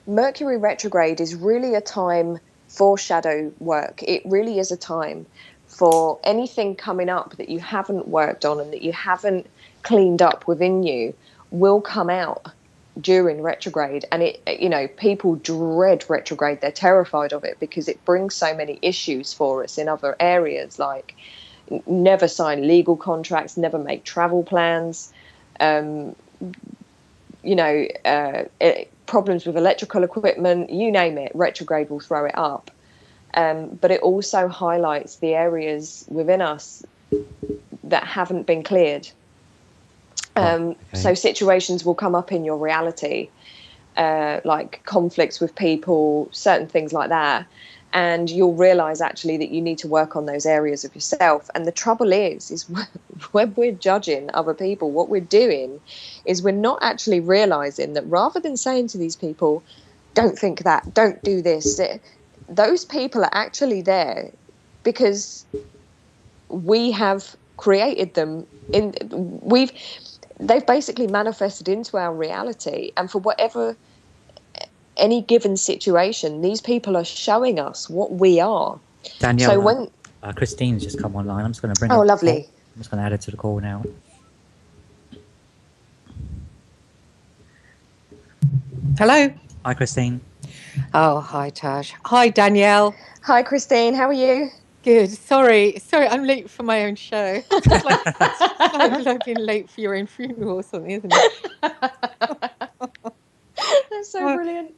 Mercury retrograde is really a time for shadow work. It really is a time for anything coming up that you haven't worked on and that you haven't cleaned up within you will come out during retrograde. And it, you know, people dread retrograde. They're terrified of it because it brings so many issues for us in other areas, like never sign legal contracts, never make travel plans, problems with electrical equipment, you name it, retrograde will throw it up. But it also highlights the areas within us that haven't been cleared. So situations will come up in your reality, like conflicts with people, certain things like that. And you'll realize actually that you need to work on those areas of yourself. And the trouble is when we're judging other people, what we're doing is we're not actually realizing that rather than saying to these people, don't think that, don't do this, those people are actually there because we have created them they've basically manifested into our reality. And for whatever any given situation, these people are showing us what we are. Danielle, so when Christine's just come online. I'm just going to bring oh her. lovely. I'm just going to add her to the call now. Hello. Hi, Christine. Oh, hi, Taj. Hi, Danielle. Hi, Christine. How are you? Good. Sorry, I'm late for my own show. It's like being late for your own funeral or something, isn't it? That's so brilliant.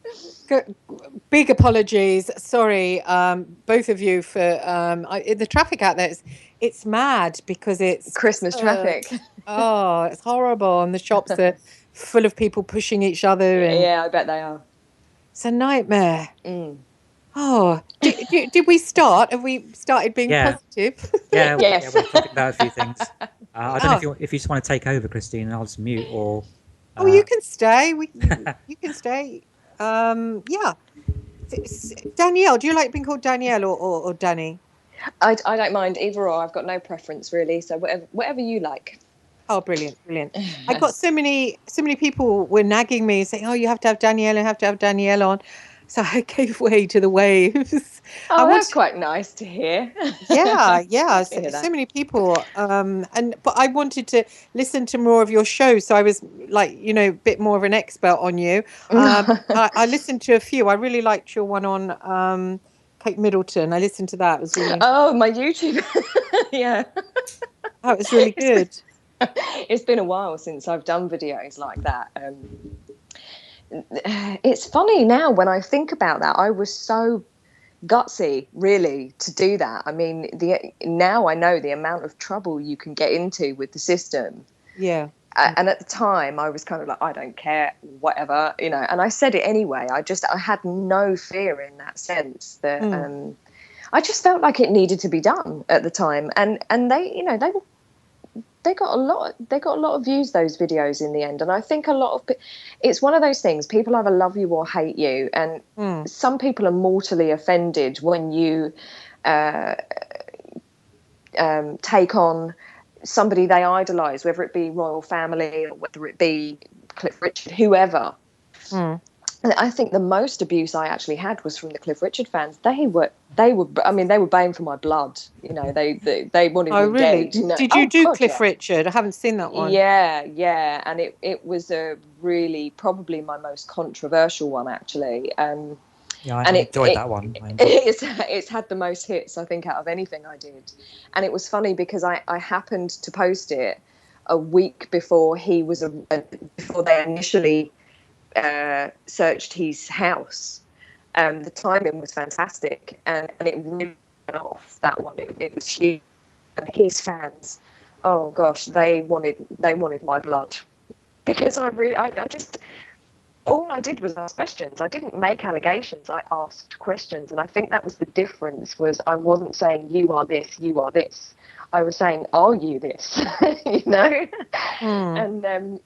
Big apologies. Sorry, both of you for the traffic out there. It's mad because it's Christmas traffic. Oh, it's horrible, and the shops are full of people pushing each other. And yeah, I bet they are. It's a nightmare. Mm. Oh, did we start? Have we started being positive? Yeah, yes. We're talking about a few things. I don't know if you just want to take over, Christine, and I'll just mute or. You can stay. You can stay. Yeah. Danielle, do you like being called Danielle or Danny? I don't mind either or. I've got no preference really. So whatever you like. Oh, brilliant. I got so many people were nagging me saying, "Oh, you have to have Danielle on." So I gave way to the waves. I Oh, that's wanted, quite nice to hear. yeah, yeah. Nice to So, hear so that. many people. But I wanted to listen to more of your show. So I was like, a bit more of an expert on you. I listened to a few. I really liked your one on Kate Middleton. I listened to that. It was really, Oh, my YouTube. Yeah. that was really It's been, good. it's been a while since I've done videos like that. It's funny now when I think about that. I was so gutsy, really, to do that. I mean, now I know the amount of trouble you can get into with the system. Yeah. And at the time, I was kind of like, I don't care, whatever, And I said it anyway. I had no fear in that sense that I just felt like it needed to be done at the time. And they, they got a lot of views, those videos, in the end. And I think it's one of those things, people either love you or hate you, and some people are mortally offended when you take on somebody they idolize, whether it be royal family or whether it be Cliff Richard, whoever. I think the most abuse I actually had was from the Cliff Richard fans. They were baying for my blood. They wanted Oh, me really? dead. Did you Oh do God, Cliff yeah. Richard? I haven't seen that one. Yeah, and it was a really, probably my most controversial one, actually. Yeah, And I enjoyed that one. it's had the most hits, I think, out of anything I did. And it was funny because I happened to post it a week before before they initially searched his house. The timing was fantastic, and it really went off, that one. It was huge. And his fans, oh gosh, they wanted my blood, because I just, all I did was ask questions. I didn't make allegations. I asked questions, and I think that was the difference. Was I wasn't saying you are this, you are this. I was saying, are you this? And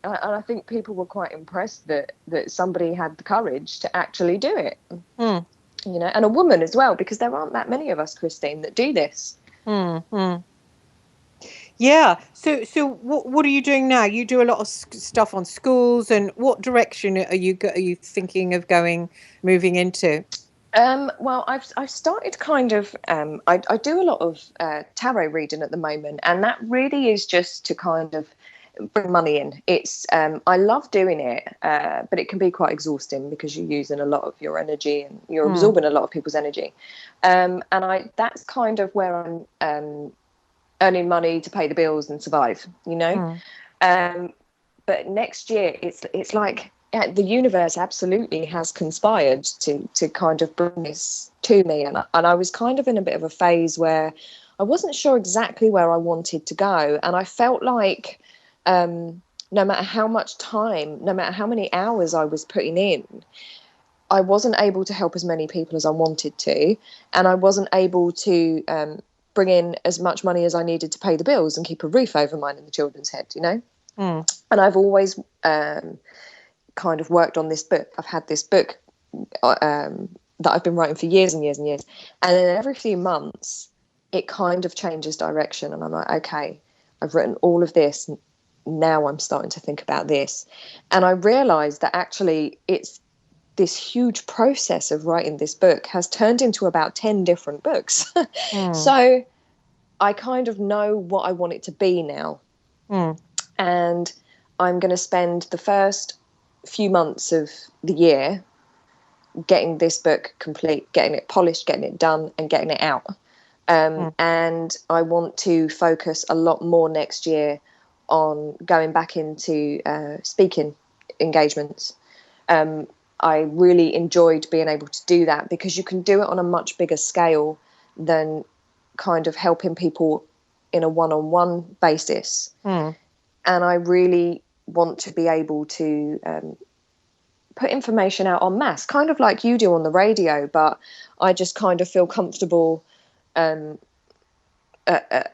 I think people were quite impressed that somebody had the courage to actually do it. And a woman as well, because there aren't that many of us, Christine, that do this. Yeah. So what are you doing now? You do a lot of stuff on schools, and what direction are you thinking of moving into? Well, I've started kind of. I do a lot of tarot reading at the moment, and that really is just to kind of bring money in. It's I love doing it, but it can be quite exhausting because you're using a lot of your energy and you're absorbing a lot of people's energy. And that's kind of where I'm earning money to pay the bills and survive. But next year, it's like, the universe absolutely has conspired to kind of bring this to me, and I was kind of in a bit of a phase where I wasn't sure exactly where I wanted to go, and I felt like no matter how much time, no matter how many hours I was putting in, I wasn't able to help as many people as I wanted to, and I wasn't able to bring in as much money as I needed to pay the bills and keep a roof over mine and the children's head, And I've always kind of worked on this book. I've had this book that I've been writing for years and years and years. And then every few months, it kind of changes direction. And I'm like, okay, I've written all of this. Now I'm starting to think about this. And I realized that actually it's this huge process of writing this book has turned into about 10 different books. So I kind of know what I want it to be now. And I'm going to spend the first few months of the year getting this book complete, getting it polished, getting it done, and getting it out. And I want to focus a lot more next year on going back into speaking engagements. I really enjoyed being able to do that because you can do it on a much bigger scale than kind of helping people in a one-on-one basis. And I really want to be able to put information out en masse, kind of like you do on the radio, but I just kind of feel comfortable at a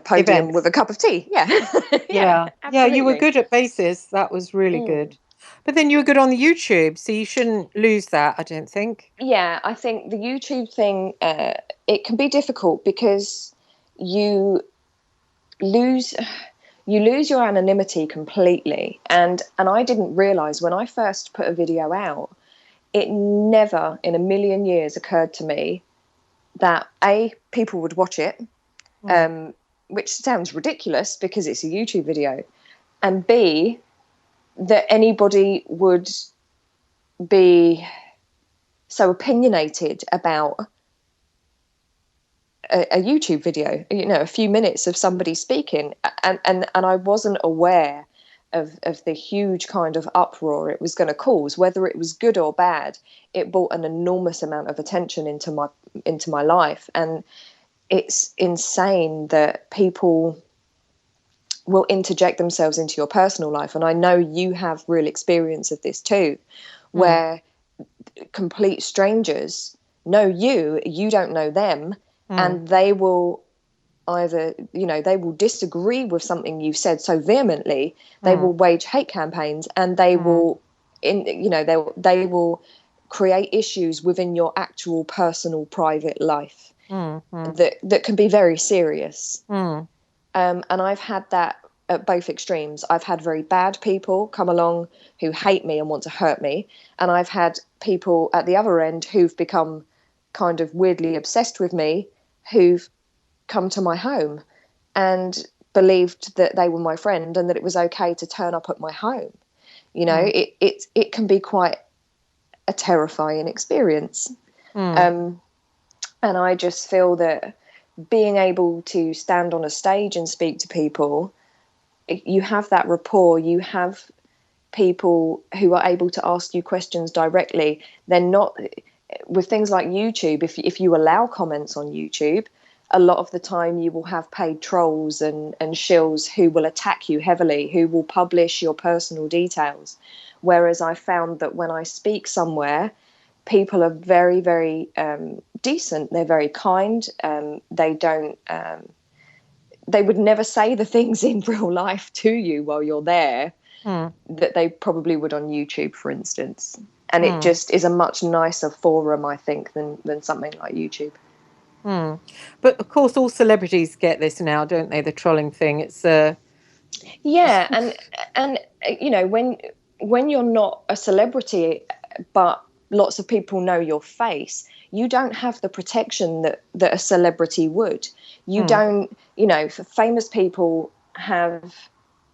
podium Events. with a cup of tea. Yeah, you were good at basis. That was really good. But then you were good on the YouTube, so you shouldn't lose that, I don't think. Yeah, I think the YouTube thing, it can be difficult because you lose your anonymity completely. And I didn't realize when I first put a video out, it never in a million years occurred to me that people would watch it, which sounds ridiculous because it's a YouTube video, and B, that anybody would be so opinionated about a YouTube video, a few minutes of somebody speaking, and I wasn't aware of the huge kind of uproar it was going to cause. Whether it was good or bad, it brought an enormous amount of attention into my life, and it's insane that people will interject themselves into your personal life. And I know you have real experience of this too, where complete strangers know you don't know them, and they will either, they will disagree with something you've said so vehemently, they will wage hate campaigns, and they will, they will create issues within your actual personal private life that can be very serious. And I've had that at both extremes. I've had very bad people come along who hate me and want to hurt me, and I've had people at the other end who've become kind of weirdly obsessed with me, who've come to my home and believed that they were my friend and that it was okay to turn up at my home. It can be quite a terrifying experience. And I just feel that being able to stand on a stage and speak to people, you have that rapport, you have people who are able to ask you questions directly. They're not with things like YouTube. If you allow comments on YouTube, a lot of the time you will have paid trolls and shills who will attack you heavily, who will publish your personal details. Whereas I found that when I speak somewhere, people are very, very decent. They're very kind. They don't. They would never say the things in real life to you while you're there that they probably would on YouTube, for instance. And it just is a much nicer forum, I think, than something like YouTube. But of course, all celebrities get this now, don't they? The trolling thing. It's yeah, and when you're not a celebrity, but lots of people know your face, you don't have the protection that a celebrity would. You don't, famous people have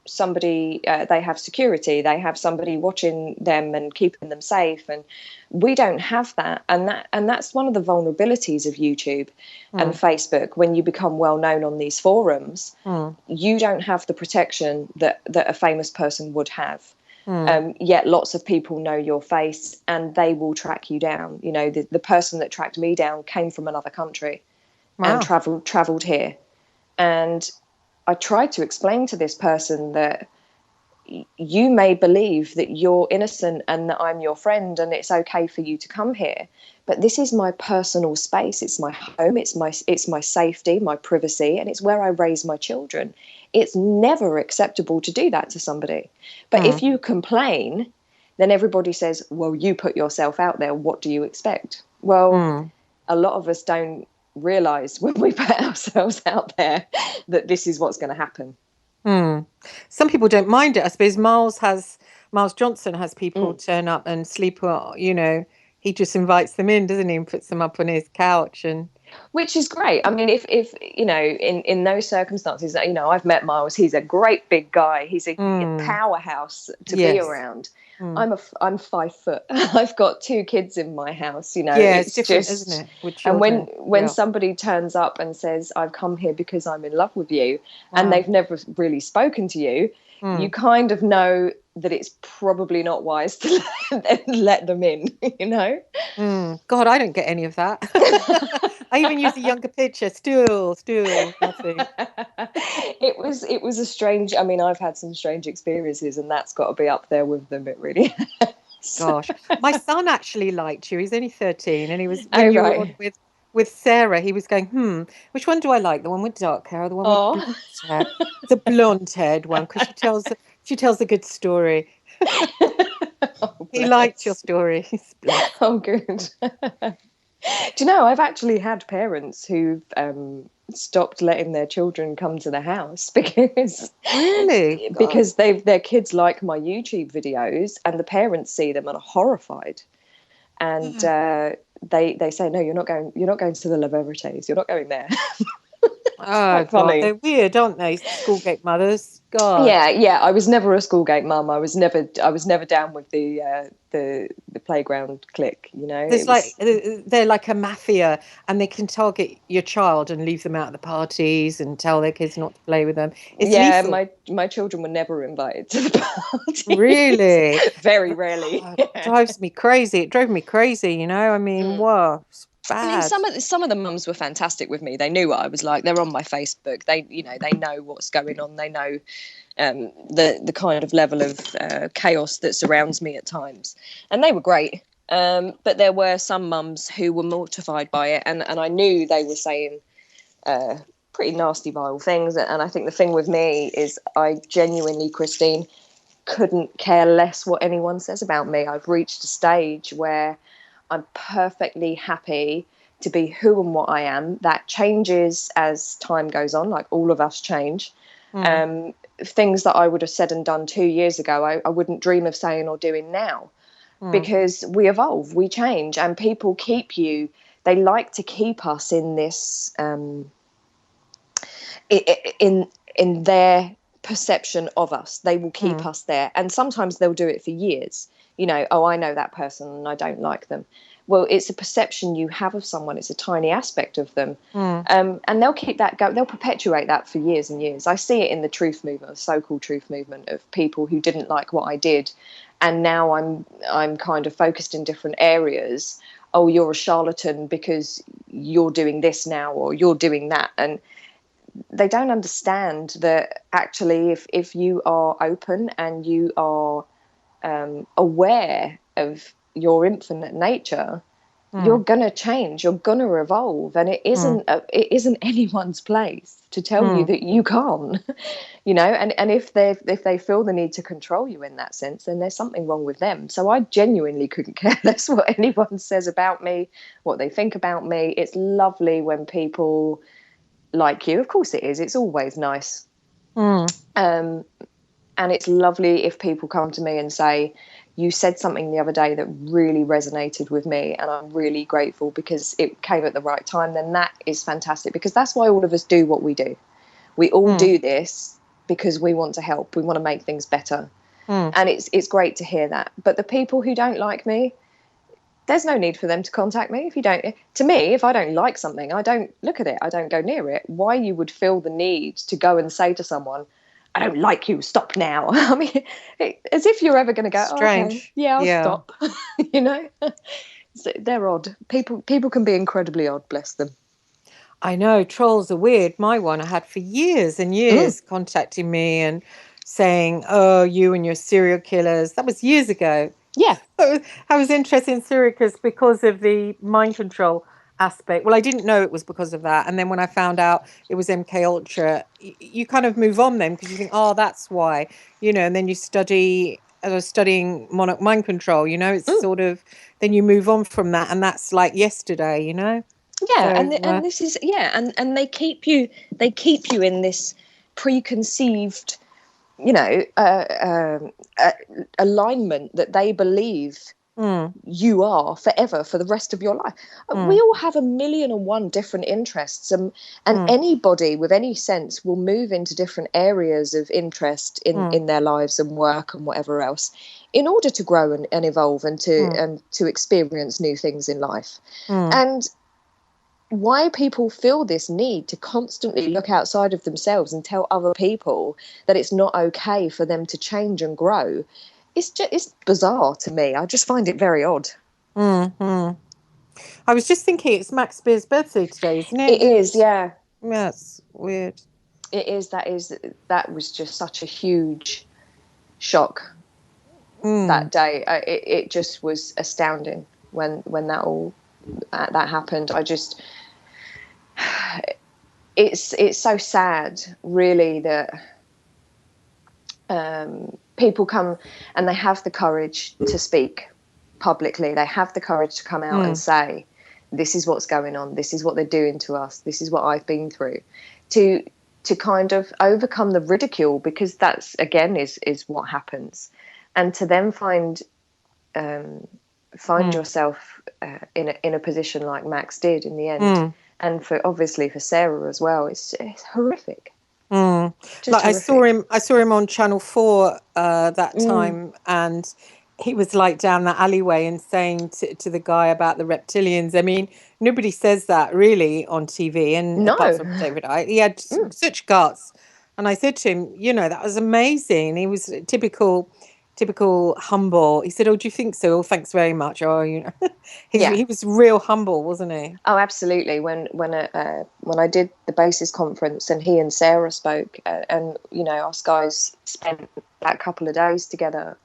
somebody, they have security, they have somebody watching them and keeping them safe, and we don't have that. And that's one of the vulnerabilities of YouTube and Facebook. When you become well known on these forums, you don't have the protection that a famous person would have. Yet lots of people know your face and they will track you down. The person that tracked me down came from another country and traveled here. And I tried to explain to this person that you may believe that you're innocent and that I'm your friend and it's okay for you to come here, but this is my personal space. It's my home. It's my safety, my privacy, and it's where I raise my children. It's never acceptable to do that to somebody. But if you complain, then everybody says, well, you put yourself out there. What do you expect? Well, a lot of us don't realize when we put ourselves out there that this is what's going to happen. Some people don't mind it. I suppose Miles Johnson has people turn up and sleep. He just invites them in, doesn't he, and puts them up on his couch, and which is great. I mean, if in those circumstances, I've met Miles. He's a great big guy. He's a powerhouse to be around. I'm 5 foot. I've got 2 kids in my house. It's different, isn't it? With children. And when somebody turns up and says, "I've come here because I'm in love with you," and they've never really spoken to you, you kind of know that it's probably not wise to let them in. God, I don't get any of that. I even use a younger picture. Still nothing. It was a strange. I mean, I've had some strange experiences, and that's got to be up there with them. It really has. Gosh, my son actually liked you. He's only 13, and he was when you were on with Sarah. He was going, which one do I like? The one with dark hair, or the one with blonde hair? The blonde-haired one, because she tells a good story. He liked your story. Oh, good. Do you know, I've actually had parents who've stopped letting their children come to the house because their kids like my YouTube videos, and the parents see them and are horrified. and they say, no, you're not going to the La Verites, you're not going there. Oh Quite God, funny. they're weird, aren't they? Schoolgate mothers. God. Yeah. I was never a Schoolgate mum. I was never down with the playground clique. You know, There's it was. they're like a mafia, and they can target your child and leave them out of the parties and tell their kids not to play with them. It's Yeah, lethal. my children were never invited to the parties. Really? Very rarely. Oh, it drives me crazy. It drove me crazy, you know? I mean, whoa, it's I mean, bad. some of the mums were fantastic with me. They knew what I was like. They're on my Facebook. They know what's going on. They know the kind of level of chaos that surrounds me at times, and they were great. But there were some mums who were mortified by it, and I knew they were saying pretty nasty, vile things. And I think the thing with me is I genuinely, Christine, couldn't care less what anyone says about me. I've reached a stage where I'm perfectly happy to be who and what I am. That changes as time goes on, like all of us change. Things that I would have said and done 2 years ago, I wouldn't dream of saying or doing now, because we evolve, we change, and people they like to keep us in this, in their perception of us. They will keep us there, and sometimes they'll do it for years. You know, oh, I know that person and I don't like them. Well, it's a perception you have of someone. It's a tiny aspect of them. And they'll keep that going. They'll perpetuate that for years and years. I see it in the truth movement, the so-called truth movement, of people who didn't like what I did. And now I'm kind of focused in different areas. Oh, you're a charlatan because you're doing this now, or you're doing that. And they don't understand that actually if you are open and you are aware of your infinite nature, you're gonna change, you're gonna evolve, and it isn't anyone's place to tell you that you can't. You know, and if they feel the need to control you in that sense, then there's something wrong with them. So I genuinely couldn't care less what anyone says about me, what they think about me. It's lovely when people like you. Of course it is. It's always nice. And it's lovely if people come to me and say, you said something the other day that really resonated with me, and I'm really grateful because it came at the right time. Then that is fantastic, because that's why all of us do what we do. We all do this because we want to help. We want to make things better. And it's great to hear that. But the people who don't like me, there's no need for them to contact me. To me, if I don't like something, I don't look at it. I don't go near it. Why you would feel the need to go and say to someone, I don't like you, stop now. I mean, as if you're ever going to go, Strange. oh, okay, yeah, I'll stop. You know, so they're odd. People can be incredibly odd, bless them. I know, trolls are weird. My one I had for years and years contacting me and saying, oh, you and your serial killers. That was years ago. Yeah. I was interested in serial killers because of the mind control aspect. Well, I didn't know it was because of that. And then when I found out it was MK Ultra, you kind of move on then, because you think, oh, that's why, you know, and then you study. I was studying monarch mind control, you know, it's sort of, then you move on from that, and that's like yesterday, you know. Yeah, So, and this is and they keep you in this preconceived, you know, alignment that they believe you are forever, for the rest of your life. We all have 1,000,001 different interests, and anybody with any sense will move into different areas of interest in their lives and work and whatever else, in order to grow and evolve and to experience new things in life. And why people feel this need to constantly look outside of themselves and tell other people that it's not okay for them to change and grow, it's bizarre to me. I just find it very odd. I was just thinking, it's Max Beer's birthday today, isn't it? It is, yeah. That's weird. It is. That was just such a huge shock that day. It just was astounding when that happened. It's so sad, really, that people come and they have the courage to speak publicly. They have the courage to come out and say, this is what's going on. This is what they're doing to us. This is what I've been through. To kind of overcome the ridicule, because that's, again, is what happens. And to then find find yourself in a position like Max did in the end. And obviously for Sarah as well, it's horrific. Just Like horrific. I saw him on Channel 4 that time, and he was like down that alleyway and saying to the guy about the reptilians. I mean, nobody says that really on TV, and apart No. from David Icke, he had such guts. And I said to him, you know, that was amazing. He was typical humble. He said, "Oh, do you think so? Oh, thanks very much." Oh, you know, he was real humble, wasn't he? Oh, absolutely. When I did the Basis conference and he and Sarah spoke, and you know, us guys spent that couple of days together,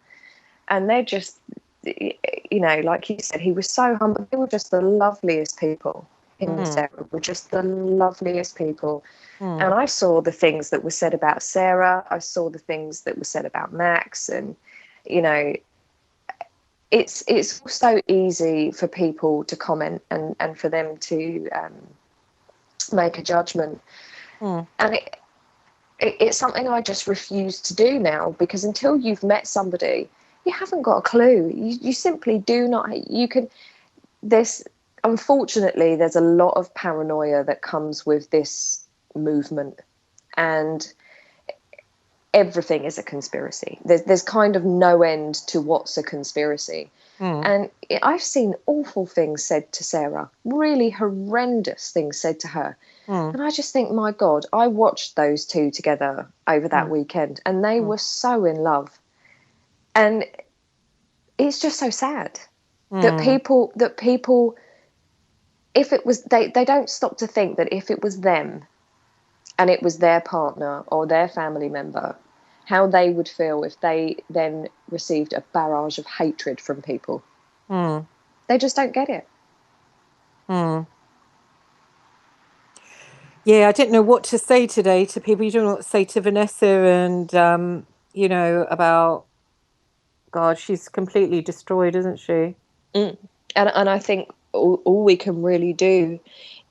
and they're just, you know, like you said, he was so humble. They were just the loveliest people. Him and Sarah were just the loveliest people. And I saw the things that were said about Sarah. I saw the things that were said about Max, and you know, it's so easy for people to comment and for them to make a judgment. And it's something I just refuse to do now, because until you've met somebody, you haven't got a clue. You simply do not. Unfortunately, there's a lot of paranoia that comes with this movement, and everything is a conspiracy. There's kind of no end to what's a conspiracy. And I've seen awful things said to Sarah, really horrendous things said to her. And I just think, my God, I watched those two together over that weekend, and they were so in love. And it's just so sad that people, if it was, they don't stop to think that if it was them and it was their partner or their family member, how they would feel if they then received a barrage of hatred from people. They just don't get it. Yeah, I didn't know what to say today to people. You don't know what to say to Vanessa, and you know, about, God, she's completely destroyed, isn't she? And I think all we can really do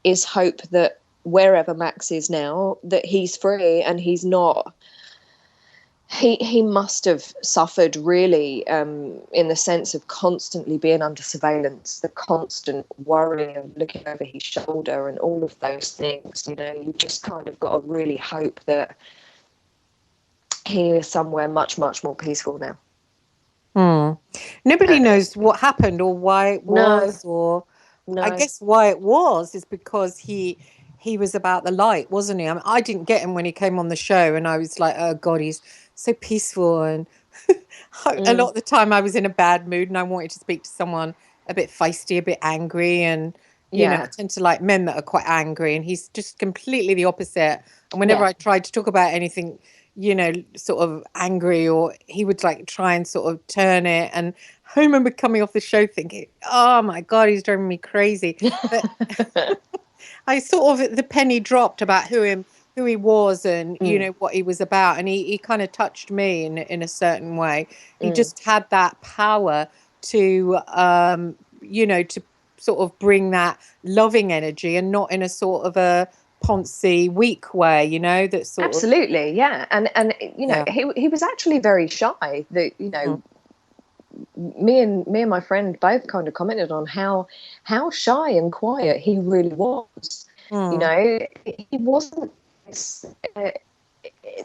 is hope that wherever Max is now, that he's free and he's not. He must have suffered really, in the sense of constantly being under surveillance, the constant worrying of looking over his shoulder and all of those things. You know, you just kind of got to really hope that he is somewhere much, much more peaceful now. Nobody knows what happened or why it was, No. I guess why it was is because he was about the light, wasn't he? I mean, I didn't get him when he came on the show, and I was like, oh God, he's so peaceful. And a lot of the time I was in a bad mood and I wanted to speak to someone a bit feisty, a bit angry. And, you know, I tend to like men that are quite angry, and he's just completely the opposite. And whenever I tried to talk about anything, you know, sort of angry, or he would like try and sort of turn it. And I remember coming off the show thinking, oh my God, he's driving me crazy. But I sort of, the penny dropped about who he was and, you know, what he was about. And he kind of touched me in a certain way. He just had that power to, you know, to sort of bring that loving energy, and not in a sort of a poncy, weak way, you know, that sort Absolutely, yeah. And you know, he was actually very shy. That, you know, me and my friend both kind of commented on how shy and quiet he really was. You know, he wasn't.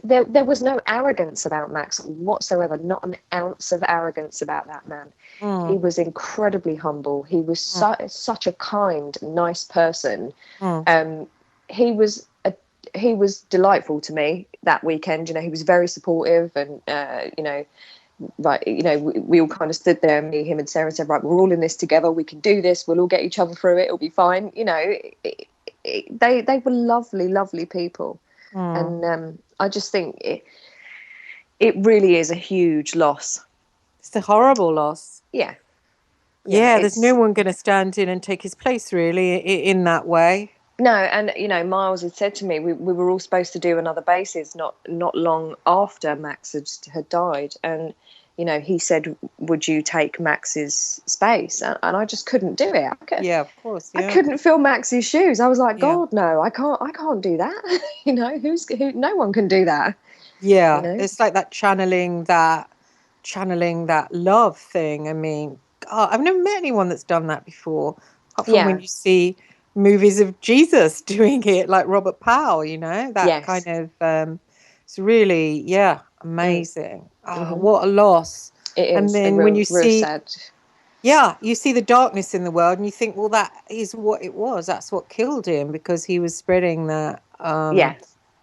There was no arrogance about Max whatsoever. Not an ounce of arrogance about that man. He was incredibly humble. He was such a kind, nice person. He was delightful to me that weekend. You know, he was very supportive, and you know, right, you know, we all kind of stood there, me, him and Sarah, said, right, we're all in this together, we can do this, we'll all get each other through it, it'll be fine. You know, they were lovely people. And I just think it really is a huge loss. It's a horrible loss. Yeah, there's no one going to stand in and take his place, really, in that way. No, and you know, Miles had said to me, we were all supposed to do another basis not long after Max had died, and you know, he said, would you take Max's space? And I just couldn't do it. Yeah, of course. Yeah. I couldn't fill Max's shoes. I was like, God, no, I can't do that. You know, no one can do that. Yeah, you know? It's like that channeling that love thing. I mean, God, I've never met anyone that's done that before, apart from when Yeah. you see movies of Jesus doing it, like Robert Powell, that kind Yes. of, it's really, Mm. amazing. Oh, Hmm. what a loss. It And is a then when you real see, sad. you see the darkness in the world and you think, well, that is what it was. That's what killed him, because he was spreading that Yeah.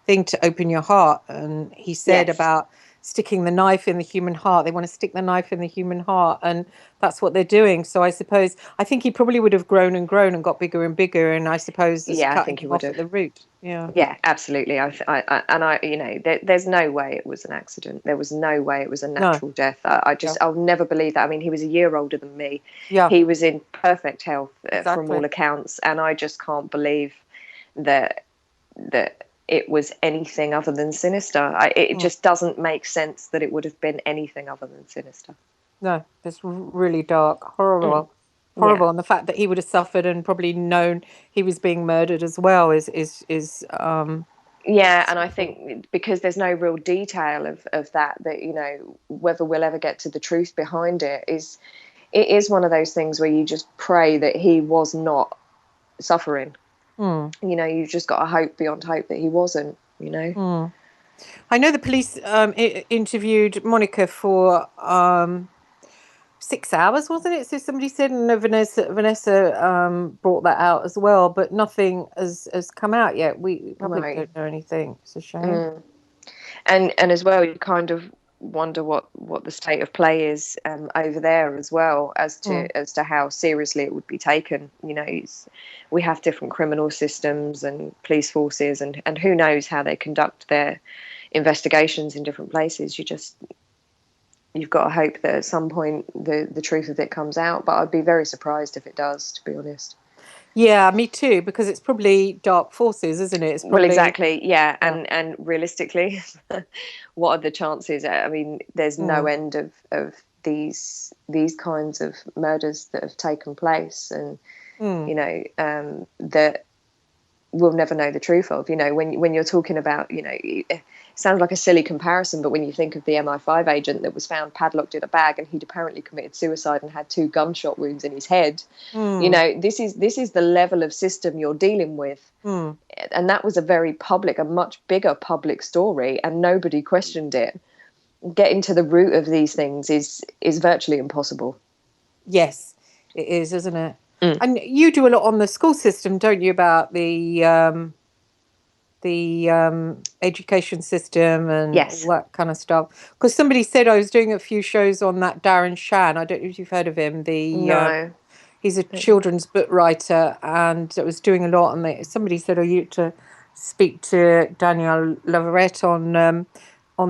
thing to open your heart. And he said Yes. about sticking the knife in the human heart. They want to stick the knife in the human heart, and that's what they're doing. So I think he probably would have grown and got bigger and bigger. And I suppose it's Yeah, I cutting think he him would off at have. the root. Yeah. Yeah, absolutely. There's no way it was an accident. There was no way it was a No. natural death. Yeah. I'll never believe that. I mean, he was a year older than me. Yeah. He was in perfect health from Exactly. all accounts, and I just can't believe that it was anything other than sinister. It just doesn't make sense that it would have been anything other than sinister. No, it's really dark, Mm. horrible, Yeah. horrible. And the fact that he would have suffered and probably known he was being murdered as well is Yeah, and I think because there's no real detail of that, whether we'll ever get to the truth behind it is one of those things where you just pray that he was not suffering. You've just got to hope beyond hope that he wasn't. I know the police interviewed Monica for 6 hours, wasn't it? So somebody said, and Vanessa brought that out as well, but nothing has come out yet. We public Right. don't know anything. It's a shame. Mm. And as well, you kind of wonder what the state of play is over there as well, as to how seriously it would be taken. We have different criminal systems and police forces, and who knows how they conduct their investigations in different places. You've got to hope that at some point the truth of it comes out, but I'd be very surprised if it does, to be honest. Yeah, me too, because it's probably dark forces, isn't it? It's Well, probably, exactly, yeah, yeah. and realistically, what are the chances? I mean, there's no end of these kinds of murders that have taken place, and that we'll never know the truth of. When you're talking about, it sounds like a silly comparison, but when you think of the MI5 agent that was found padlocked in a bag and he'd apparently committed suicide and had 2 gunshot wounds in his head, this is the level of system you're dealing with. And that was a much bigger public story, and nobody questioned it. Getting to the root of these things is virtually impossible. Yes, it is, isn't it? And you do a lot on the school system, don't you, about the education system and Yes. all that kind of stuff? Because somebody said I was doing a few shows on that Darren Shan. I don't know if you've heard of him. No. He's a children's book writer, and I was doing a lot on the. Somebody said, "Oh, you to speak to Danielle La Verite on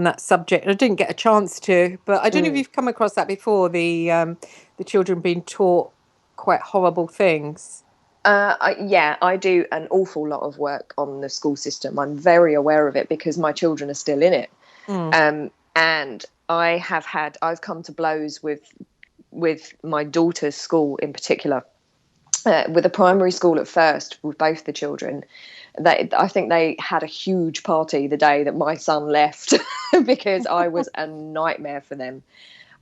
that subject." And I didn't get a chance to, but I don't know if you've come across that before. The children being taught quite horrible things. I do an awful lot of work on the school system. I'm very aware of it because my children are still in it. And I've come to blows with my daughter's school in particular, with a primary school at first with both the children. I think they had a huge party the day that my son left because I was a nightmare for them.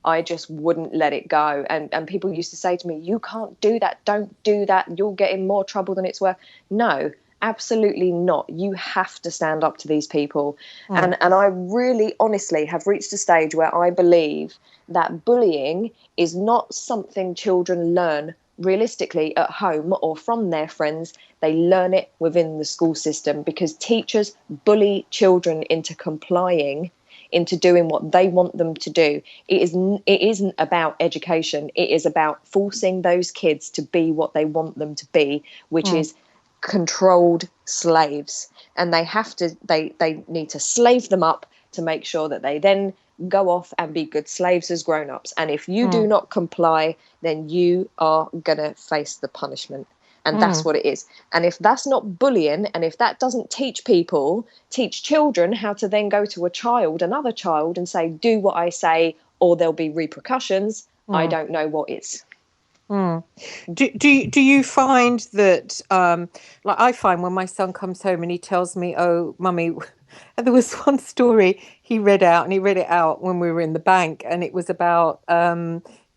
I just wouldn't let it go. And people used to say to me, "You can't do that. Don't do that. You'll get in more trouble than it's worth." No, absolutely not. You have to stand up to these people. And I really honestly have reached a stage where I believe that bullying is not something children learn realistically at home or from their friends. They learn it within the school system because teachers bully children into complying, into doing what they want them to do. It isn't about education. It is about forcing those kids to be what they want them to be, which is controlled slaves. And they need to slave them up to make sure that they then go off and be good slaves as grown-ups. And if you do not comply, then you are gonna face the punishment. And that's what it is. And if that's not bullying, and if that doesn't teach children how to then go to another child and say, "Do what I say or there'll be repercussions," I don't know what is. Do you find that, like I find when my son comes home and he tells me, "Oh, mummy," and there was one story he read out, and he read it out when we were in the bank, and it was about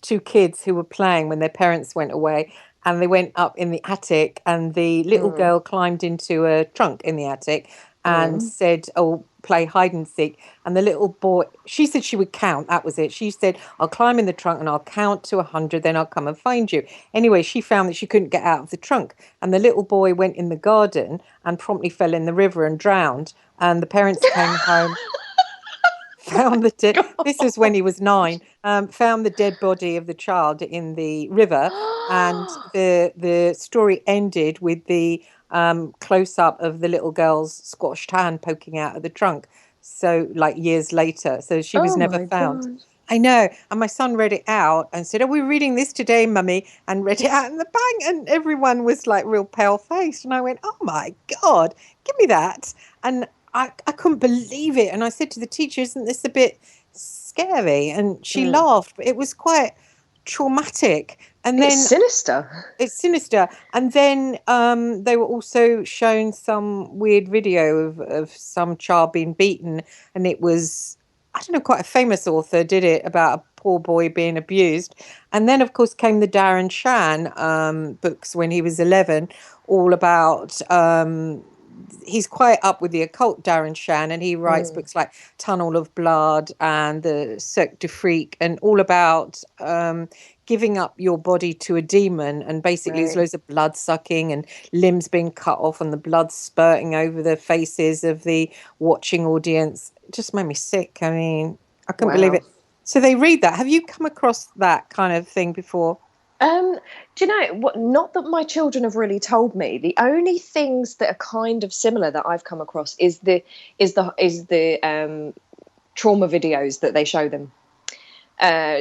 two kids who were playing when their parents went away, and they went up in the attic, and the little girl climbed into a trunk in the attic and said, "Oh, play hide and seek." And the little boy, she said she would count. That was it. She said, "I'll climb in the trunk and I'll count to 100, then I'll come and find you." Anyway, she found that she couldn't get out of the trunk, and the little boy went in the garden and promptly fell in the river and drowned. And the parents came home, found the dead. This was when he was 9. Found the dead body of the child in the river, and the story ended with the close up of the little girl's squashed hand poking out of the trunk. So, like, years later, so she was Oh never my found. God. I know. And my son read it out and said, "Are we reading this today, Mummy?" And read it out in the bang, and everyone was like real pale faced. And I went, "Oh my God, give me that." And I couldn't believe it. And I said to the teacher, "Isn't this a bit scary?" And she laughed, but it was quite traumatic. And It's then sinister. it's sinister. And then they were also shown some weird video of some child being beaten. And it was, I don't know, quite a famous author did it about a poor boy being abused. And then, of course, came the Darren Shan books when he was 11, all about he's quite up with the occult, Darren Shan, and he writes books like Tunnel of Blood and the Cirque du Freak, and all about giving up your body to a demon. And basically there's loads of blood sucking and limbs being cut off and the blood spurting over the faces of the watching audience. It just made me sick. I mean, I couldn't believe it. So they read that. Have you come across that kind of thing before? Do you know what? Not that my children have really told me. The only things that are kind of similar that I've come across is the trauma videos that they show them.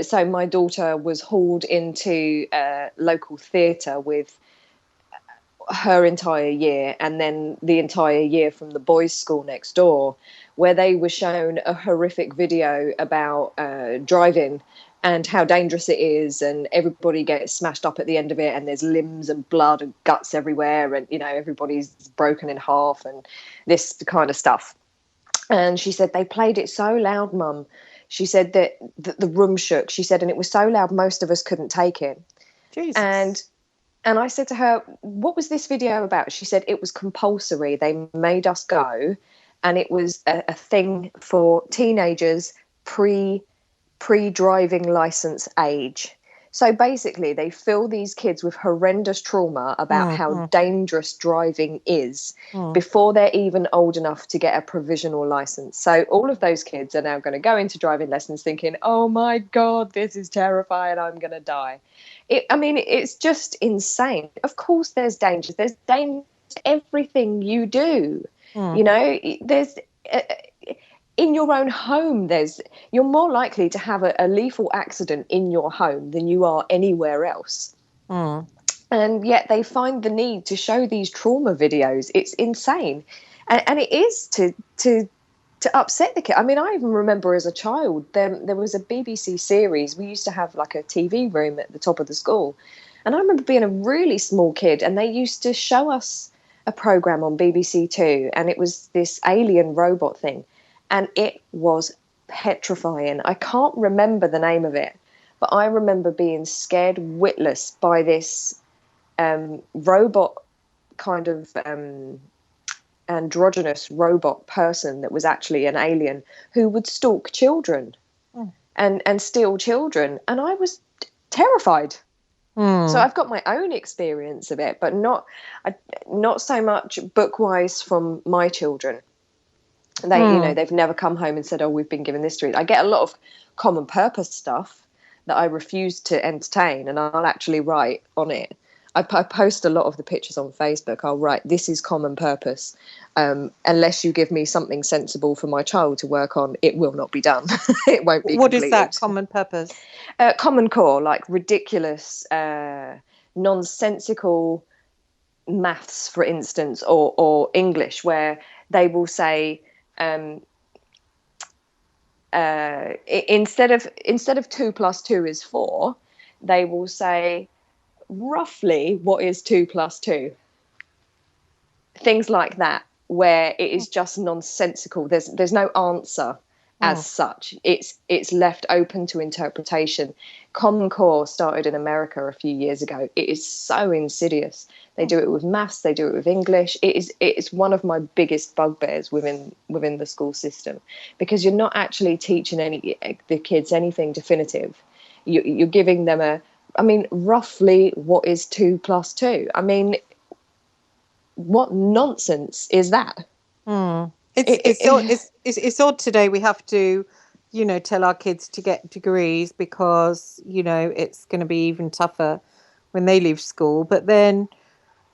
So my daughter was hauled into local theatre with her entire year, and then the entire year from the boys' school next door, where they were shown a horrific video about driving and how dangerous it is, and everybody gets smashed up at the end of it, and there's limbs and blood and guts everywhere, and everybody's broken in half and this kind of stuff. And she said they played it so loud, Mum. She said that the room shook. She said, and it was so loud most of us couldn't take it. Jesus. And I said to her, "What was this video about?" She said, "It was compulsory. They made us go, and it was a thing for teenagers pre-driving license age." So basically, they fill these kids with horrendous trauma about how dangerous driving is before they're even old enough to get a provisional license. So all of those kids are now going to go into driving lessons thinking, "Oh my God, this is terrifying. I'm going to die." It's just insane. Of course, there's dangers. There's danger to everything you do. There's in your own home, you're more likely to have a lethal accident in your home than you are anywhere else. And yet they find the need to show these trauma videos. It's insane. And it is to upset the kid. I mean, I even remember as a child, there was a BBC series. We used to have like a TV room at the top of the school. And I remember being a really small kid, and they used to show us a program on BBC Two, and it was this alien robot thing. And it was petrifying. I can't remember the name of it, but I remember being scared witless by this robot kind of androgynous robot person that was actually an alien who would stalk children and steal children. And I was terrified. So I've got my own experience of it, but not so much book-wise from my children. They've never come home and said, "Oh, we've been given this to read." I get a lot of common purpose stuff that I refuse to entertain, and I'll actually write on it. I post a lot of the pictures on Facebook. I'll write, "This is common purpose. Unless you give me something sensible for my child to work on, it will not be done." It won't be What completed. is that, common purpose? Common core, like ridiculous, nonsensical maths, for instance, or English, where they will say, instead of 2 + 2 is 4, they will say, roughly, what is 2 + 2? Things like that, where it is just nonsensical. There's no answer, as such. It's left open to interpretation. Common Core started in America a few years ago. It is so insidious. They do it with maths, they do it with English. It's one of my biggest bugbears within the school system, because you're not actually teaching the kids anything definitive. You're giving them roughly what is 2 plus 2. I mean, what nonsense is that? It's odd today. We have to, tell our kids to get degrees because, it's going to be even tougher when they leave school. But then,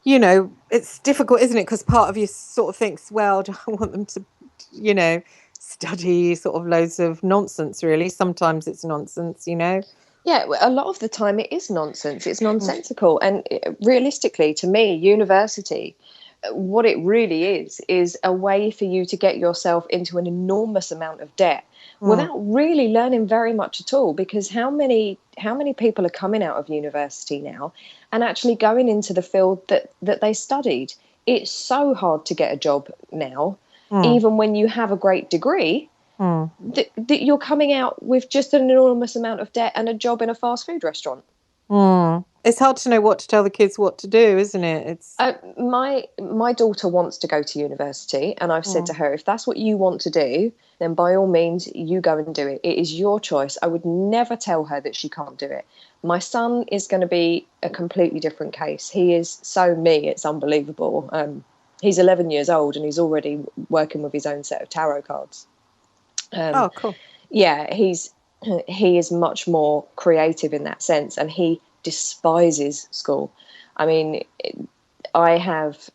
it's difficult, isn't it? Because part of you sort of thinks, well, do I want them to, study sort of loads of nonsense, really? Sometimes it's nonsense, Yeah, a lot of the time it is nonsense. It's nonsensical. And realistically, to me, university, what it really is a way for you to get yourself into an enormous amount of debt without really learning very much at all. Because how many people are coming out of university now and actually going into the field that they studied? It's so hard to get a job now, even when you have a great degree. That you're coming out with just an enormous amount of debt and a job in a fast food restaurant. It's hard to know what to tell the kids what to do, isn't it? It's my daughter wants to go to university, and I've said to her, if that's what you want to do, then by all means you go and do it. It is your choice. I would never tell her that she can't do it. My son is going to be a completely different case. He is so me, it's unbelievable. He's 11 years old and he's already working with his own set of tarot cards. Cool. Yeah, he is much more creative in that sense, and he despises school. I mean, I have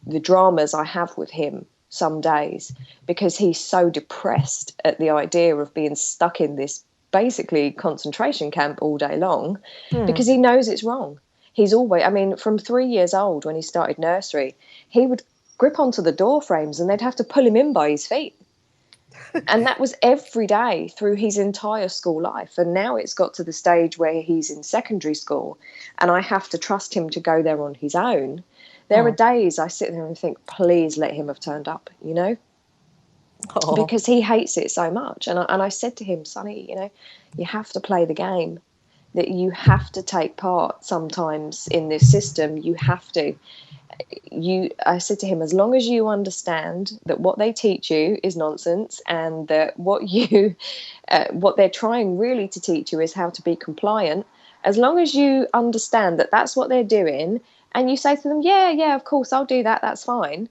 the dramas I have with him some days because he's so depressed at the idea of being stuck in this basically concentration camp all day long because he knows it's wrong. He's always, from 3 years old when he started nursery, he would grip onto the door frames and they'd have to pull him in by his feet. And that was every day through his entire school life. And now it's got to the stage where he's in secondary school and I have to trust him to go there on his own. There are days I sit there and think, please let him have turned up, because he hates it so much. And I said to him, Sonny, you have to play the game, that you have to take part sometimes in this system. You have to. I said to him, as long as you understand that what they teach you is nonsense and that what they're trying really to teach you is how to be compliant, as long as you understand that that's what they're doing and you say to them, yeah, of course, I'll do that, that's fine.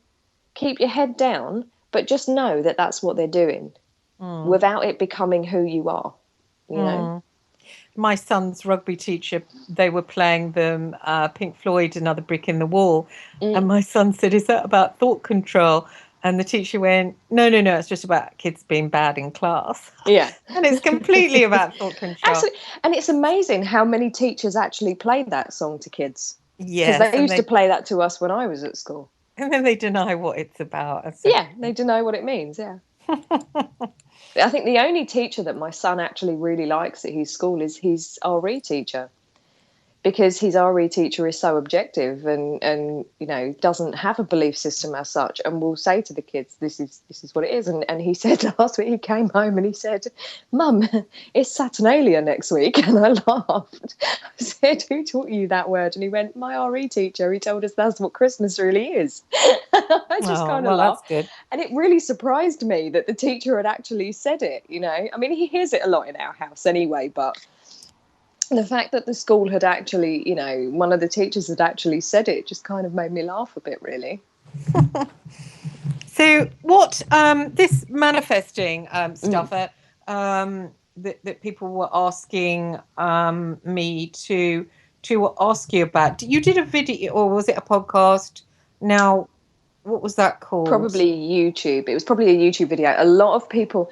Keep your head down, but just know that that's what they're doing without it becoming who you are, My son's rugby teacher, they were playing them Pink Floyd, Another Brick in the Wall. And my son said, is that about thought control? And the teacher went, no, it's just about kids being bad in class. Yeah. And it's completely about thought control. Absolutely. And it's amazing how many teachers actually played that song to kids. Yes. Because they used to play that to us when I was at school. And then they deny what it's about. Yeah, they deny what it means, yeah. I think the only teacher that my son actually really likes at his school is his RE teacher, because his RE teacher is so objective and doesn't have a belief system as such, and will say to the kids, this is what it is. And he said last week, he came home and he said, Mum, it's Saturnalia next week. And I laughed. I said, who taught you that word? And he went, my RE teacher. He told us that's what Christmas really is. I just kind of laughed. That's good. And it really surprised me that the teacher had actually said it, he hears it a lot in our house anyway, but the fact that the school had actually, one of the teachers had actually said it just kind of made me laugh a bit, really. So what this manifesting stuff that people were asking me to ask you about, you did a video, or was it a podcast? Now, what was that called? Probably YouTube. It was probably a YouTube video. A lot of people,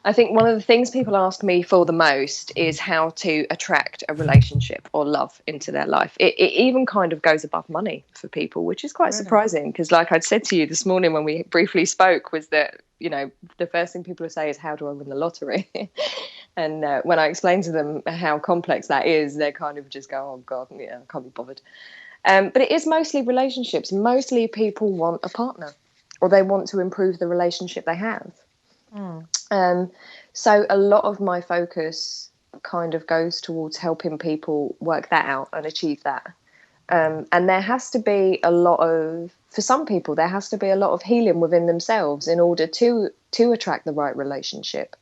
I think one of the things people ask me for the most is how to attract a relationship or love into their life. It even kind of goes above money for people, which is quite surprising, because like I'd said to you this morning when we briefly spoke, was that, the first thing people will say is, how do I win the lottery? And when I explain to them how complex that is, they kind of just go, oh God, yeah, I can't be bothered. But it is mostly relationships. Mostly people want a partner, or they want to improve the relationship they have. So a lot of my focus kind of goes towards helping people work that out and achieve that. And there has to be for some people, there has to be a lot of healing within themselves in order to attract the right relationship.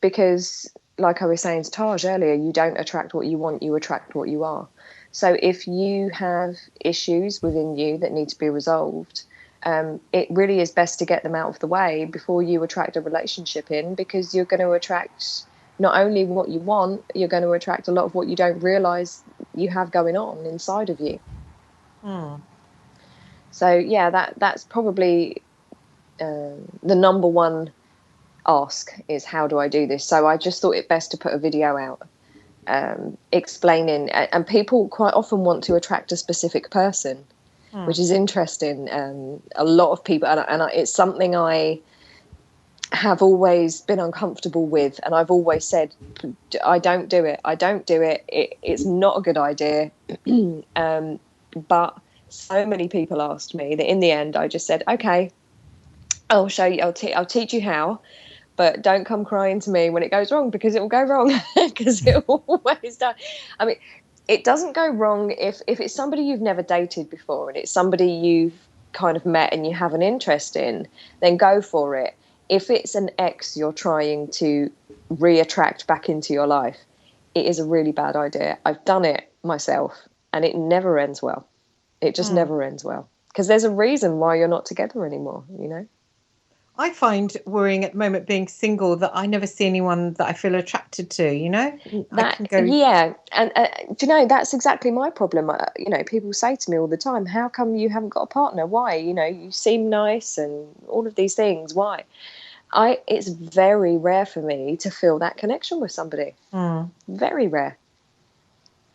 Because, like I was saying to Taj earlier, you don't attract what you want, you attract what you are. So if you have issues within you that need to be resolved, it really is best to get them out of the way before you attract a relationship in, because you're going to attract not only what you want, you're going to attract a lot of what you don't realize you have going on inside of you. So yeah, that's probably the number one ask is, how do I do this? So I just thought it best to put a video out explaining, and people quite often want to attract a specific person, which is interesting. A lot of people, and it's something I have always been uncomfortable with, and I've always said, I don't do it. It's not a good idea. But so many people asked me that in the end I just said, okay, I'll show you, I'll teach you how, but don't come crying to me when it goes wrong, because it will go wrong, because it always does. I mean, it doesn't go wrong if it's somebody you've never dated before and it's somebody you've kind of met and you have an interest in, then go for it. If it's an ex you're trying to re-attract back into your life, it is a really bad idea. I've done it myself and it never ends well. It just never ends well, because there's a reason why you're not together anymore, you know? I find worrying at the moment being single that I never see anyone that I feel attracted to, you know? Yeah. And do you know, that's exactly my problem. You know, people say to me all the time, how come you haven't got a partner? Why? You know, you seem nice and all of these things. Why? It's very rare for me to feel that connection with somebody. Very rare.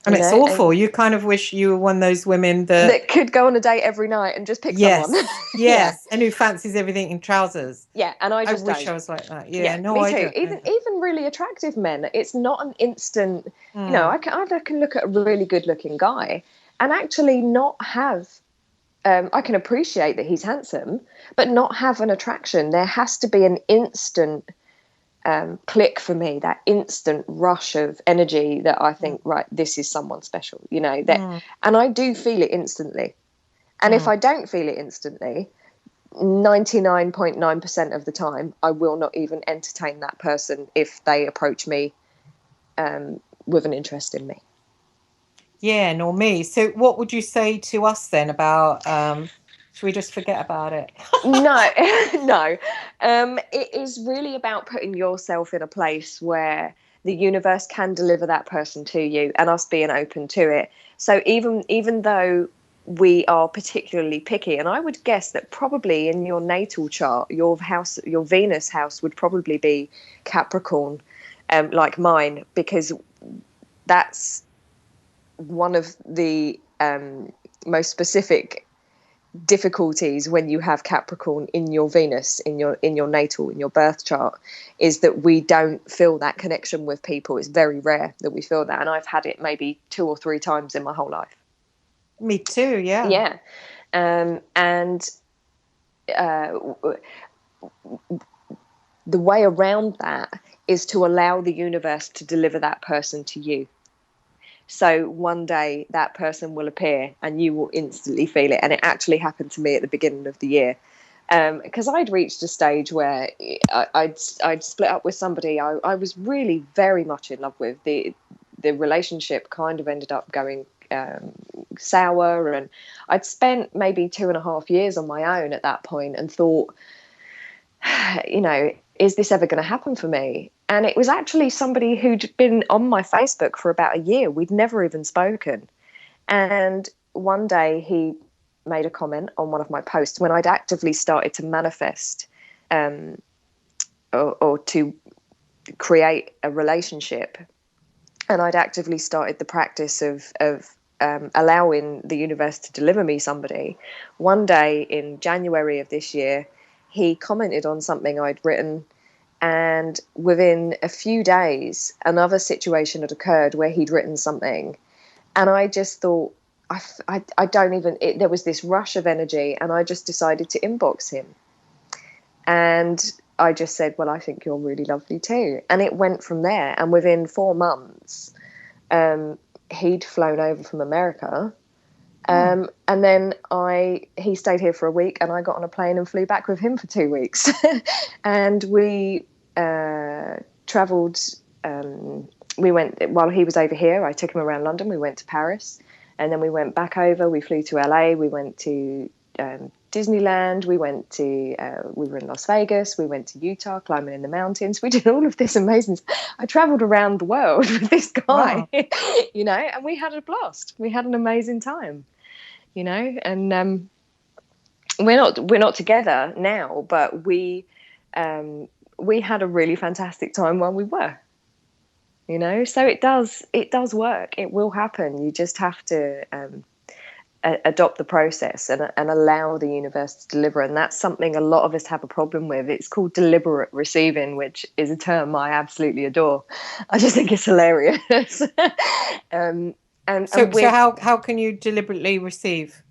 And it's awful. And you kind of wish you were one of those women that could go on a date every night and just pick someone. Yes, and who fancies everything in trousers. Yeah, and I just wish don't. I was like that. Yeah, no, me I too. don't. Even really attractive men, it's not an instant. You know, I can look at a really good-looking guy and actually not have. I can appreciate that he's handsome, but not have an attraction. There has to be an instant click for me, that instant rush of energy that I think, right, this is someone special, you know, that, and I do feel it instantly. And if I don't feel it instantly, 99.9% of the time, I will not even entertain that person if they approach me with an interest in me. Yeah, nor me. So what would you say to us then about, should we just forget about it? No. It is really about putting yourself in a place where the universe can deliver that person to you, and us being open to it. So even though we are particularly picky, and I would guess that probably in your natal chart, your Venus house would probably be Capricorn, like mine, because that's one of the most specific difficulties when you have Capricorn in your Venus, in your natal, in your birth chart, is that we don't feel that connection with people. It's very rare that we feel that, and I've had it maybe 2 or 3 times in my whole life. Me too. Yeah. And the way around that is to allow the universe to deliver that person to you. So one day that person will appear and you will instantly feel it. And it actually happened to me at the beginning of the year, because I'd reached a stage where I'd split up with somebody I was really very much in love with. The relationship kind of ended up going sour, and I'd spent maybe 2.5 years on my own at that point and thought, you know, is this ever going to happen for me? And it was actually somebody who'd been on my Facebook for about a year. We'd never even spoken. And one day he made a comment on one of my posts when I'd actively started to manifest or to create a relationship. And I'd actively started the practice of allowing the universe to deliver me somebody. One day in January of this year, he commented on something I'd written, and within a few days, another situation had occurred where he'd written something, and I just thought, I don't even, there was this rush of energy, and I just decided to inbox him. And I just said, well, I think you're really lovely too. And it went from there. And within 4 months, he'd flown over from America. And then he stayed here for a week, and I got on a plane and flew back with him for 2 weeks. And we traveled. We went, while he was over here, I took him around London. We went to Paris, and then we went back over. We flew to LA. We went to Disneyland. We were in Las Vegas. We went to Utah, climbing in the mountains. We did all of this amazing. I traveled around the world with this guy, wow. And we had a blast. We had an amazing time, and we're not together now, but we had a really fantastic time while we were. So it does work. It will happen. You just have to adopt the process and allow the universe to deliver. And that's something a lot of us have a problem with. It's called deliberate receiving, which is a term I absolutely adore. I just think it's hilarious. So how can you deliberately receive?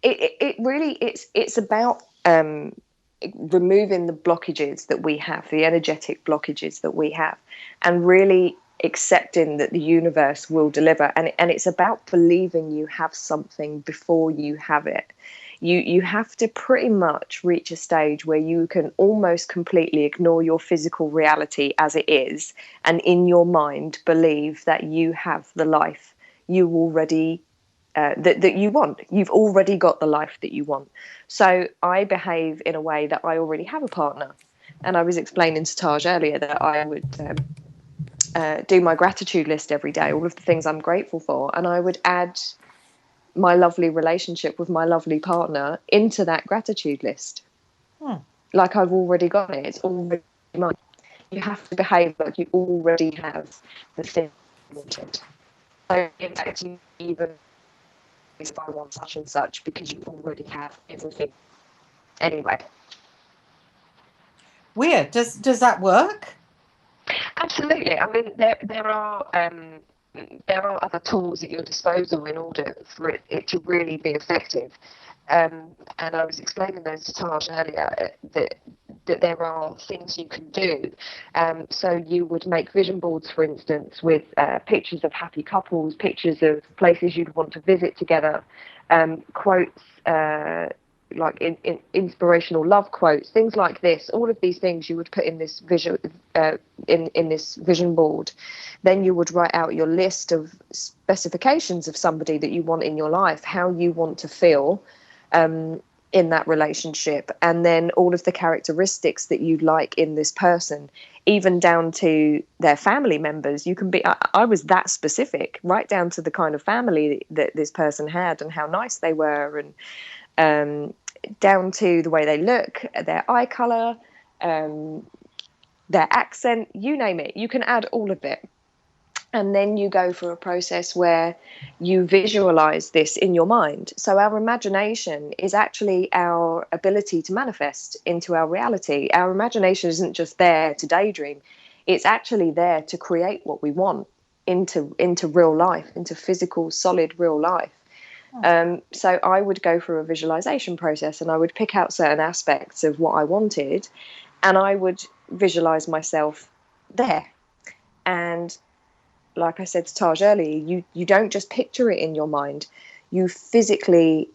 It really, it's about removing the blockages that we have, the energetic blockages that we have, and really accepting that the universe will deliver. And it's about believing you have something before you have it. You have to pretty much reach a stage where you can almost completely ignore your physical reality as it is, and in your mind believe that you have the life you already that you want. You've already got the life that you want. So I behave in a way that I already have a partner. And I was explaining to Taj earlier that I would do my gratitude list every day, all of the things I'm grateful for, and I would add my lovely relationship with my lovely partner into that gratitude list. Like I've already got it. It's already mine. You have to behave like you already have the thing you wanted. So in fact, you even if I want such and such, because you already have everything anyway. Weird. Does that work? Absolutely. I mean, there are other tools at your disposal in order for it to really be effective. And I was explaining those to Taj earlier, that there are things you can do. So you would make vision boards, for instance, with pictures of happy couples, pictures of places you'd want to visit together, quotes, like inspirational love quotes, things like this. All of these things you would put in this in this vision board. Then you would write out your list of specifications of somebody that you want in your life, how you want to feel in that relationship, and then all of the characteristics that you'd like in this person, even down to their family members. You can be, I was that specific, right down to the kind of family that this person had and how nice they were, and down to the way they look, their eye color, their accent, you name it. You can add all of it. And then you go for a process where you visualize this in your mind. So our imagination is actually our ability to manifest into our reality. Our imagination isn't just there to daydream. It's actually there to create what we want into real life, into physical, solid, real life. So I would go through a visualization process, and I would pick out certain aspects of what I wanted, and I would visualize myself there. And like I said to Taj earlier, you don't just picture it in your mind. You physically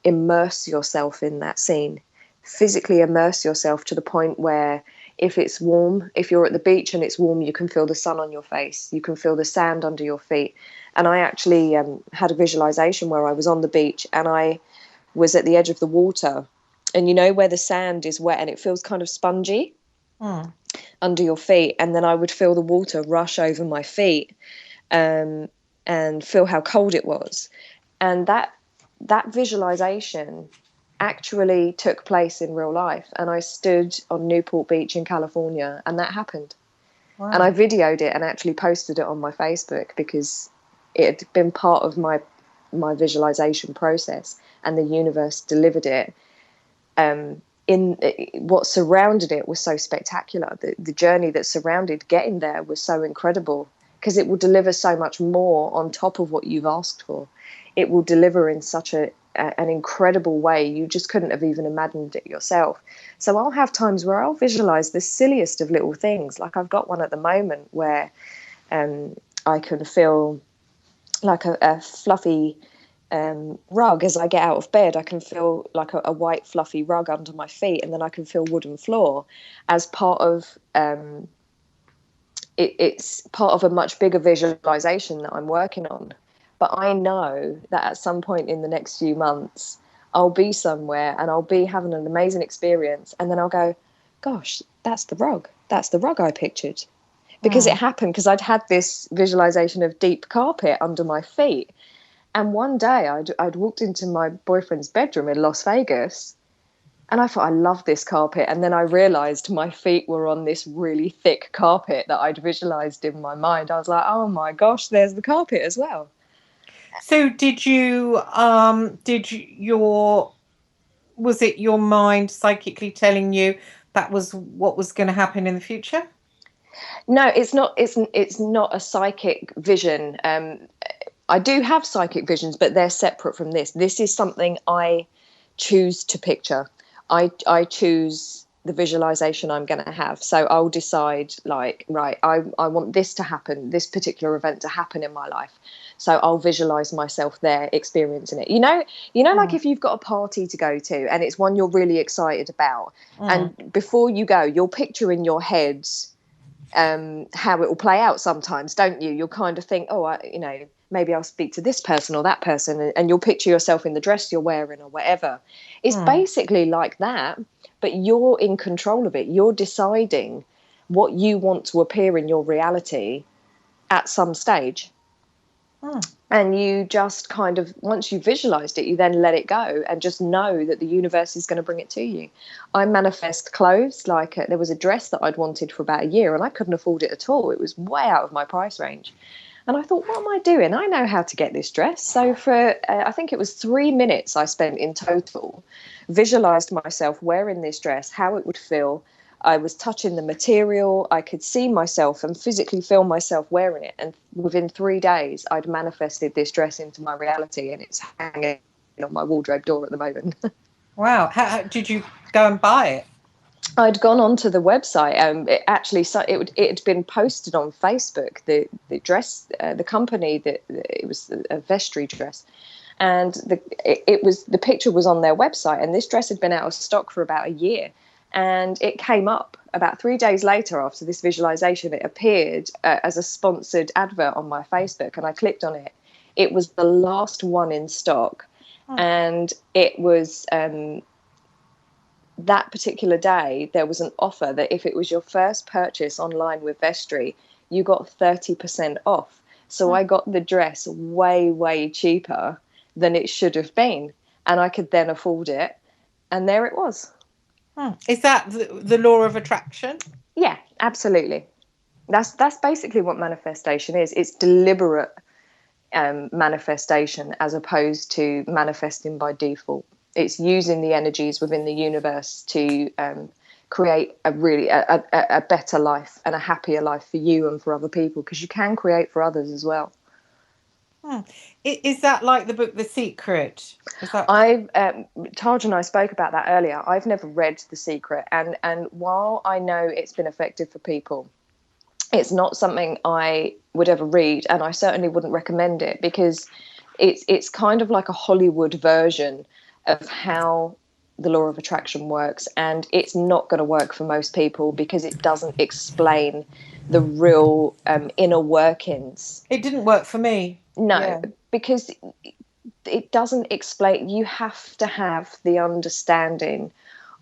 immerse yourself in that scene. Physically immerse yourself to the point where if it's warm, if you're at the beach and it's warm, you can feel the sun on your face. You can feel the sand under your feet. And I actually had a visualization where I was on the beach and I was at the edge of the water. And you know where the sand is wet and it feels kind of spongy under your feet, and then I would feel the water rush over my feet and feel how cold it was. And that visualization actually took place in real life, and I stood on Newport Beach in California, and that happened. Wow. And I videoed it and actually posted it on my Facebook because it had been part of my visualization process, and the universe delivered it. In what surrounded it was so spectacular. The journey that surrounded getting there was so incredible, because it will deliver so much more on top of what you've asked for. it will deliver in such an incredible way. You just couldn't have even imagined it yourself. So I'll have times where I'll visualize the silliest of little things. Like I've got one at the moment where I can feel like a fluffy rug as I get out of bed. I can feel like a white fluffy rug under my feet, and then I can feel wooden floor as part of it's part of a much bigger visualization that I'm working on. But I know that at some point in the next few months, I'll be somewhere and I'll be having an amazing experience, and then I'll go, gosh, that's the rug. That's the rug I pictured. Because it happened because I'd had this visualization of deep carpet under my feet. And one day I'd walked into my boyfriend's bedroom in Las Vegas, and I thought, I love this carpet. And then I realized my feet were on this really thick carpet that I'd visualized in my mind. I was like, oh my gosh, there's the carpet as well. So was it your mind psychically telling you that was what was going to happen in the future? No, it's not. It's not a psychic vision. I do have psychic visions, but they're separate from this. This is something I choose to picture. I choose the visualization I'm going to have. So I'll decide, like, right, I want this to happen, this particular event to happen in my life. So I'll visualize myself there experiencing it. You know, like if you've got a party to go to and it's one you're really excited about, and before you go, you'll picture in your head how it will play out sometimes, don't you? You'll kind of think, oh, maybe I'll speak to this person or that person, and you'll picture yourself in the dress you're wearing or whatever. It's basically like that, but you're in control of it. You're deciding what you want to appear in your reality at some stage. And you just kind of, once you've visualized it, you then let it go and just know that the universe is going to bring it to you. I manifest clothes. Like there was a dress that I'd wanted for about a year and I couldn't afford it at all. It was way out of my price range. And I thought, what am I doing? I know how to get this dress. So for, I think it was 3 minutes I spent in total, visualized myself wearing this dress, how it would feel. I was touching the material. I could see myself and physically feel myself wearing it. And within 3 days, I'd manifested this dress into my reality, and it's hanging on my wardrobe door at the moment. Wow. How did you go and buy it? I'd gone onto the website. It had been posted on Facebook. The dress, the company that it was a vestry dress, and the picture was on their website. And this dress had been out of stock for about a year. And it came up about 3 days later after this visualization. It appeared as a sponsored advert on my Facebook, and I clicked on it. It was the last one in stock. And it was that particular day, there was an offer that if it was your first purchase online with Vestry, you got 30% off. So I got the dress way, way cheaper than it should have been. And I could then afford it. And there it was. Is that the law of attraction? Yeah, absolutely. That's basically what manifestation is. It's deliberate manifestation as opposed to manifesting by default. It's using the energies within the universe to create a better life and a happier life for you and for other people, because you can create for others as well. Is that like the book The Secret? Taj and I spoke about that earlier. I've never read The Secret, and while I know it's been effective for people, it's not something I would ever read, and I certainly wouldn't recommend it, because it's kind of like a Hollywood version of how the law of attraction works, and it's not going to work for most people because it doesn't explain the real inner workings. It didn't work for me. No, because it doesn't explain. You have to have the understanding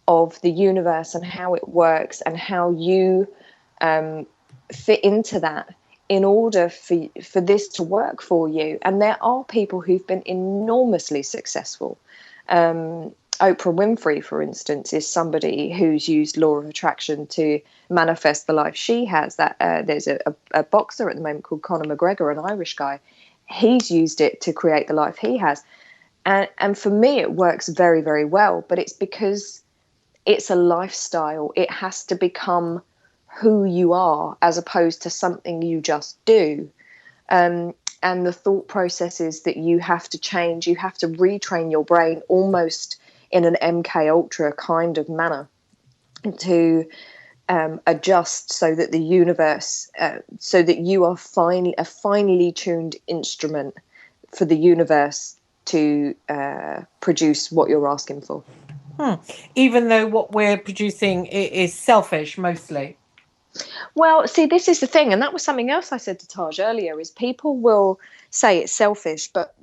of the universe and how it works and how you fit into that in order for this to work for you. And there are people who've been enormously successful. Oprah Winfrey, for instance, is somebody who's used law of attraction to manifest the life she has. That there's a boxer at the moment called Conor McGregor, an Irish guy. He's used it to create the life he has. And for me, it works very, very well. But it's because it's a lifestyle. It has to become who you are as opposed to something you just do. and the thought processes that you have to change. You have to retrain your brain almost in an MK Ultra kind of manner to adjust so that the universe, so that you are a finely tuned instrument for the universe to produce what you're asking for. Even though what we're producing is selfish mostly. Well, see, this is the thing, and that was something else I said to Taj earlier, is people will say it's selfish, but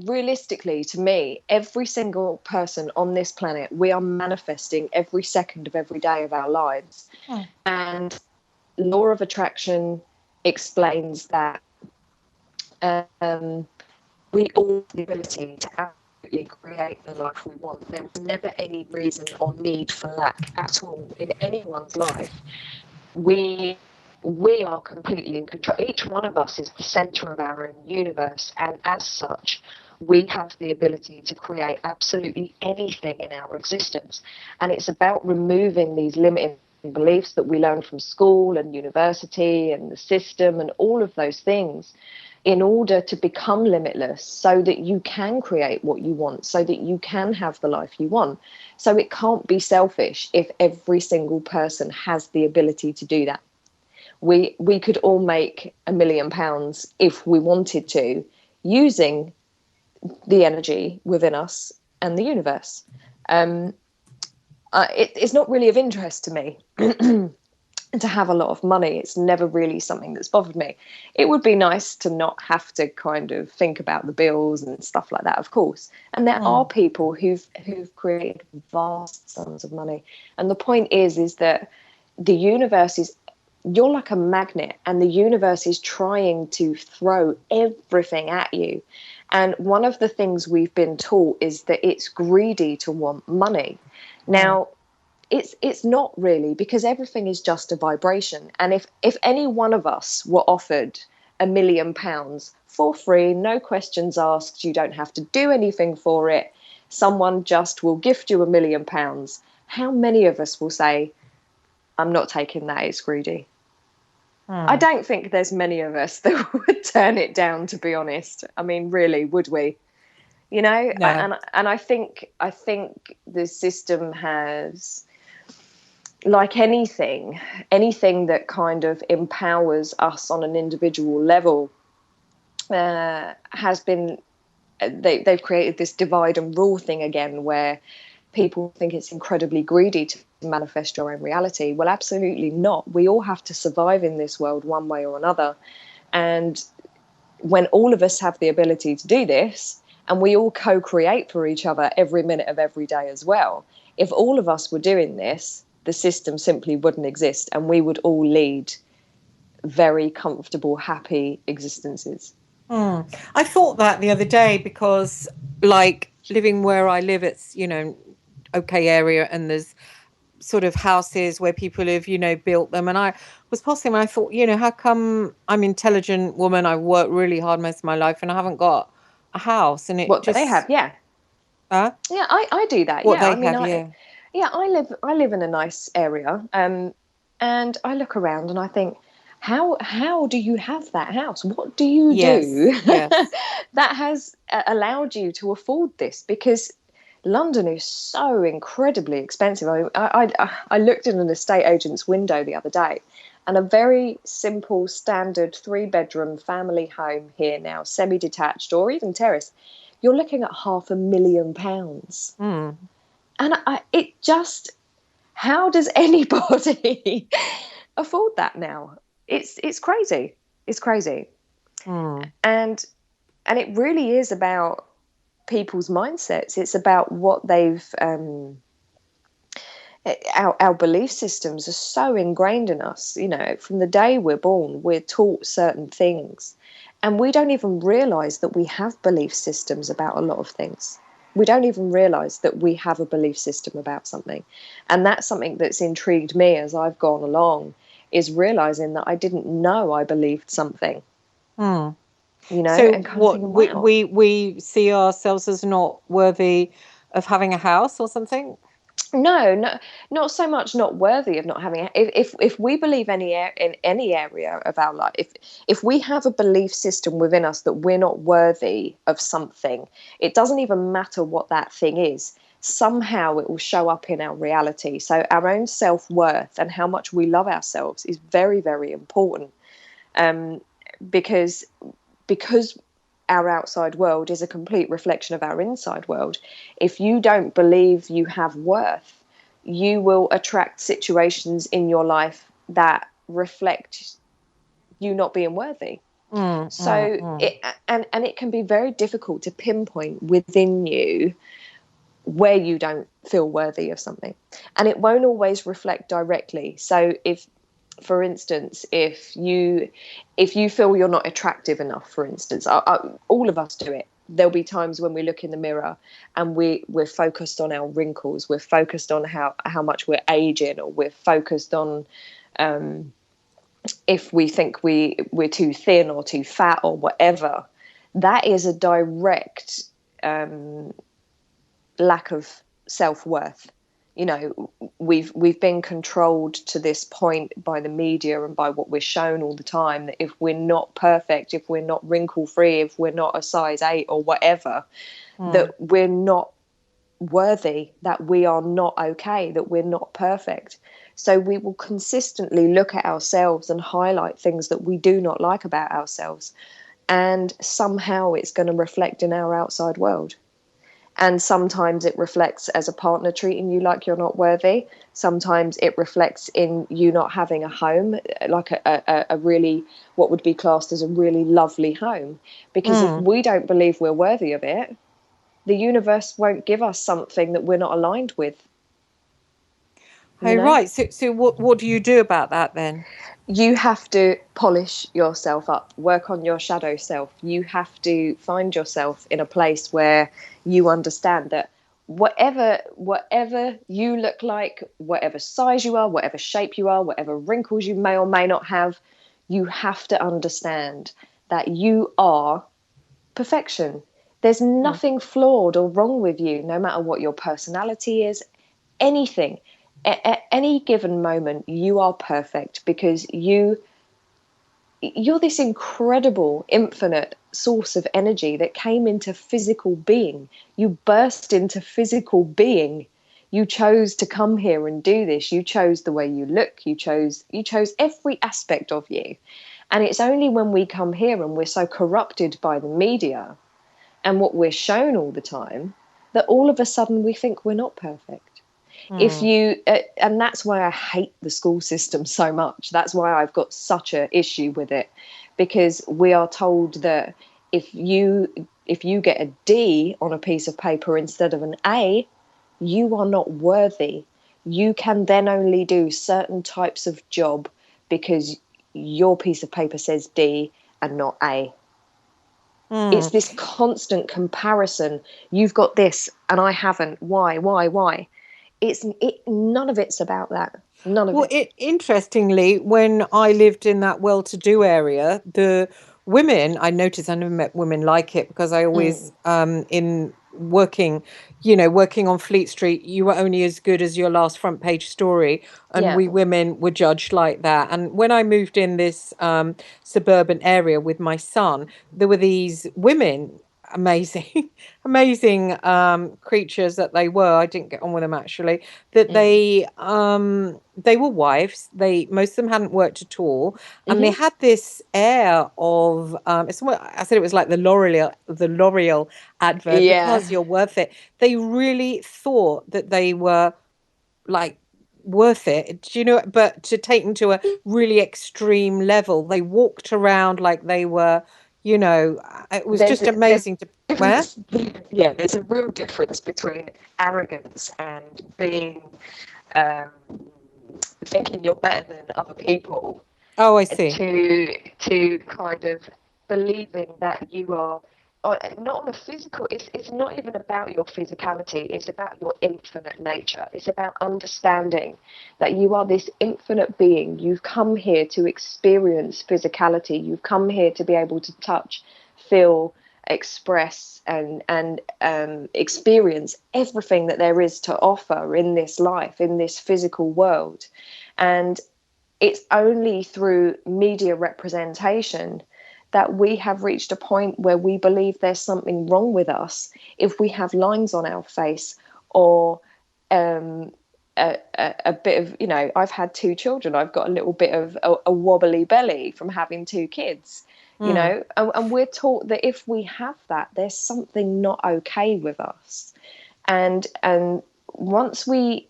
realistically, to me, every single person on this planet, we are manifesting every second of every day of our lives. And law of attraction explains that we all have the ability to absolutely create the life we want. There's never any reason or need for lack at all in anyone's life. We are completely in control. Each one of us is the center of our own universe, and as such, we have the ability to create absolutely anything in our existence. And it's about removing these limiting beliefs that we learn from school and university and the system and all of those things, in order to become limitless, so that you can create what you want, so that you can have the life you want. So it can't be selfish if every single person has the ability to do that. We could all make £1 million if we wanted to, using the energy within us and the universe. It's not really of interest to me to have a lot of money. It's never really something that's bothered me. It would be nice to not have to kind of think about the bills and stuff like that, of course. And there are people who've created vast sums of money. And the point is that the universe is, you're like a magnet, and the universe is trying to throw everything at you. And one of the things we've been taught is that it's greedy to want money. Now, it's not really, because everything is just a vibration. And if any one of us were offered £1 million for free, no questions asked, you don't have to do anything for it, someone just will gift you £1 million, how many of us will say, I'm not taking that, it's greedy? I don't think there's many of us that would turn it down, to be honest. I mean, really, would we? You know? No. And I think the system has, like anything that kind of empowers us on an individual level, has been, they've created this divide and rule thing again, where people think it's incredibly greedy to manifest your own reality. Well, absolutely not. We all have to survive in this world one way or another. And when all of us have the ability to do this, and we all co-create for each other every minute of every day as well, if all of us were doing this, the system simply wouldn't exist, and we would all lead very comfortable, happy existences. I thought that the other day, because like living where I live, it's, okay area, and there's sort of houses where people have, built them. And I was passing and I thought, how come I'm an intelligent woman, I worked really hard most of my life, and I haven't got a house? And it What just... they have, yeah. Huh? Yeah, I do that. What Yeah, they have, yeah. I live in a nice area, and I look around and I think, how do you have that house? What do you do Yes. that has allowed you to afford this? Because London is so incredibly expensive. I looked in an estate agent's window the other day, and a very simple, standard 3-bedroom family home here now, semi-detached or even terrace, you're looking at £500,000. And it just, how does anybody afford that now? It's crazy. It's crazy. And it really is about people's mindsets. It's about what they've, our belief systems are so ingrained in us. From the day we're born, we're taught certain things, and we don't even realize that we have belief systems about a lot of things. We don't even realize that we have a belief system about something. And that's something that's intrigued me as I've gone along, is realizing that I didn't know I believed something. So and kind what, of thinking, wow. we see ourselves as not worthy of having a house or something? No, not so much not worthy of not having. If we believe in any area of our life, if we have a belief system within us that we're not worthy of something, it doesn't even matter what that thing is. Somehow it will show up in our reality. So our own self-worth and how much we love ourselves is very, very important. Because our outside world is a complete reflection of our inside world. If you don't believe you have worth, you will attract situations in your life that reflect you not being worthy. It can be very difficult to pinpoint within you where you don't feel worthy of something, and it won't always reflect directly. So if, for instance, if you feel you're not attractive enough, for instance, all of us do it. There'll be times when we look in the mirror and we're focused on our wrinkles, we're focused on how much we're aging, or we're focused on if we think we're too thin or too fat or whatever. That is a direct lack of self-worth. You know, we've been controlled to this point by the media and by what we're shown all the time, that if we're not perfect, if we're not wrinkle-free, if we're not a size 8 or whatever, that we're not worthy, that we are not okay, that we're not perfect. So we will consistently look at ourselves and highlight things that we do not like about ourselves, and somehow it's going to reflect in our outside world. And sometimes it reflects as a partner treating you like you're not worthy. Sometimes it reflects in you not having a home, like a really, what would be classed as a really lovely home. Because if we don't believe we're worthy of it, the universe won't give us something that we're not aligned with. Oh, right. So what do you do about that then? You have to polish yourself up, work on your shadow self. You have to find yourself in a place where you understand that whatever you look like, whatever size you are, whatever shape you are, whatever wrinkles you may or may not have, you have to understand that you are perfection. There's nothing flawed or wrong with you, no matter what your personality is, anything. At any given moment, you are perfect, because you're this incredible, infinite source of energy that came into physical being. You burst into physical being. You chose to come here and do this. You chose the way you look. You chose every aspect of you. And it's only when we come here and we're so corrupted by the media and what we're shown all the time that all of a sudden we think we're not perfect. If you and that's why I hate the school system so much. That's why I've got such an issue with it, because we are told that if you get a D on a piece of paper instead of an A, you are not worthy. You can then only do certain types of job because your piece of paper says D and not A. It's this constant comparison. You've got this and I haven't. Why? None of it's about that. None of it. Interestingly, when I lived in that well-to-do area, the women, I noticed, I never met women like it, because I always in working on Fleet Street, you were only as good as your last front page story, and we women were judged like that. And when I moved in this suburban area with my son, there were these women, amazing creatures that they were. I didn't get on with them, actually. That they were wives. Most of them hadn't worked at all, and they had this air of it's what I said, it was like the L'Oreal advert, because you're worth it. They really thought that they were like worth it, do you know? But to take them to a really extreme level, they walked around like they were, it was just amazing to where. Yeah, there's a real difference between arrogance and being thinking you're better than other people. Oh, I see. To kind of believing that you are not on a physical. It's not even about your physicality. It's about your infinite nature. It's about understanding that you are this infinite being. You've come here to experience physicality. You've come here to be able to touch, feel, express and experience everything that there is to offer in this life, in this physical world. And it's only through media representation that we have reached a point where we believe there's something wrong with us if we have lines on our face, or a bit of, I've had 2 children. I've got a little bit of a wobbly belly from having 2 kids, and we're taught that if we have that, there's something not okay with us. And once we,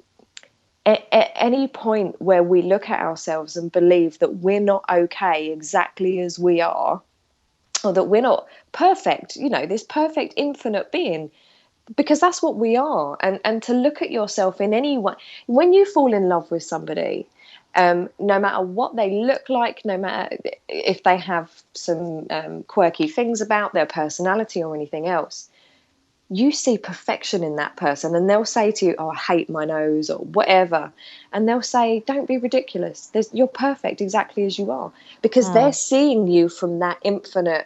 at any point where we look at ourselves and believe that we're not okay exactly as we are, or that we're not perfect, this perfect infinite being, because that's what we are. And to look at yourself in any way, when you fall in love with somebody, no matter what they look like, no matter if they have some quirky things about their personality or anything else, you see perfection in that person. And they'll say to you, oh, I hate my nose, or whatever. And they'll say, don't be ridiculous. You're perfect exactly as you are, because they're seeing you from that infinite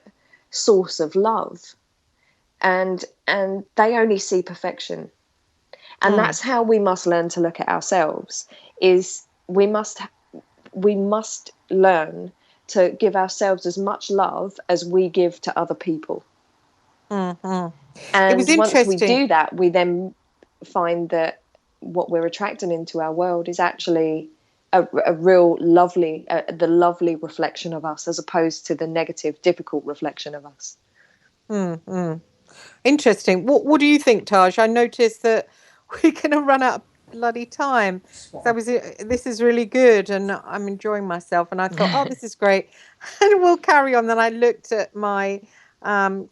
source of love. And they only see perfection. And that's how we must learn to look at ourselves, is we must learn to give ourselves as much love as we give to other people. Mm-hmm. And it was once we interesting. do that, we then find that what we're attracting into our world is actually a real lovely, the lovely reflection of us, as opposed to the negative, difficult reflection of us. Mm-hmm. Interesting. What do you think, Taj? I noticed that we're going to run out of bloody time. This is really good, and I'm enjoying myself. And I thought, oh, this is great, and we'll carry on. Then I looked at my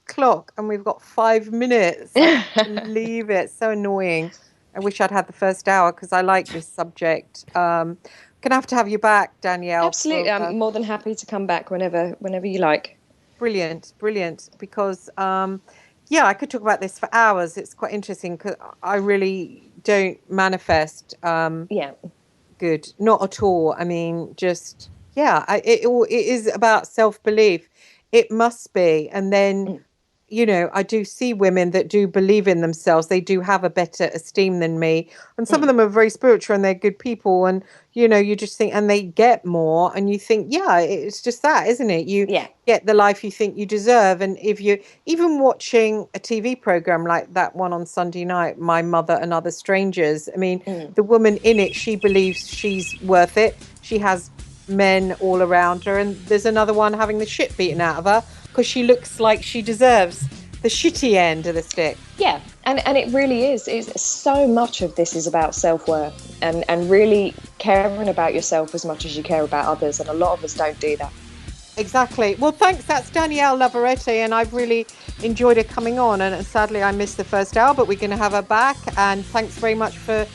clock, and we've got 5 minutes. I can't believe it. It's so annoying. I wish I'd had the first hour, because I like this subject. Gonna have to have you back, Danielle. Absolutely, I'm more than happy to come back whenever you like. Brilliant, because I could talk about this for hours. It's quite interesting, because I really don't manifest good, not at all. I mean, just it is about self-belief. It must be. And then I do see women that do believe in themselves. They do have a better esteem than me. And some of them are very spiritual, and they're good people. And, you just think, and they get more, and you think, it's just that, isn't it? You get the life you think you deserve. And if you, even watching a TV program like that one on Sunday night, My Mother and Other Strangers, I mean, the woman in it, she believes she's worth it. She has men all around her. And there's another one having the shit beaten out of her, because she looks like she deserves the shitty end of the stick. Yeah, and it really is. So much of this is about self-worth and really caring about yourself as much as you care about others, and a lot of us don't do that. Exactly. Well, thanks. That's Danielle La Verite, and I've really enjoyed her coming on, and sadly I missed the first hour, but we're going to have her back. And thanks very much for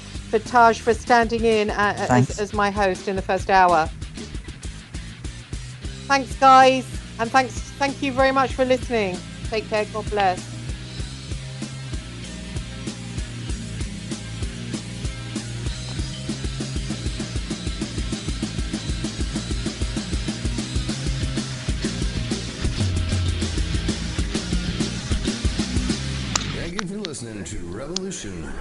Taj for standing in as my host in the first hour. Thanks, guys. And thank you very much for listening. Take care. God bless. Thank you for listening to Revolution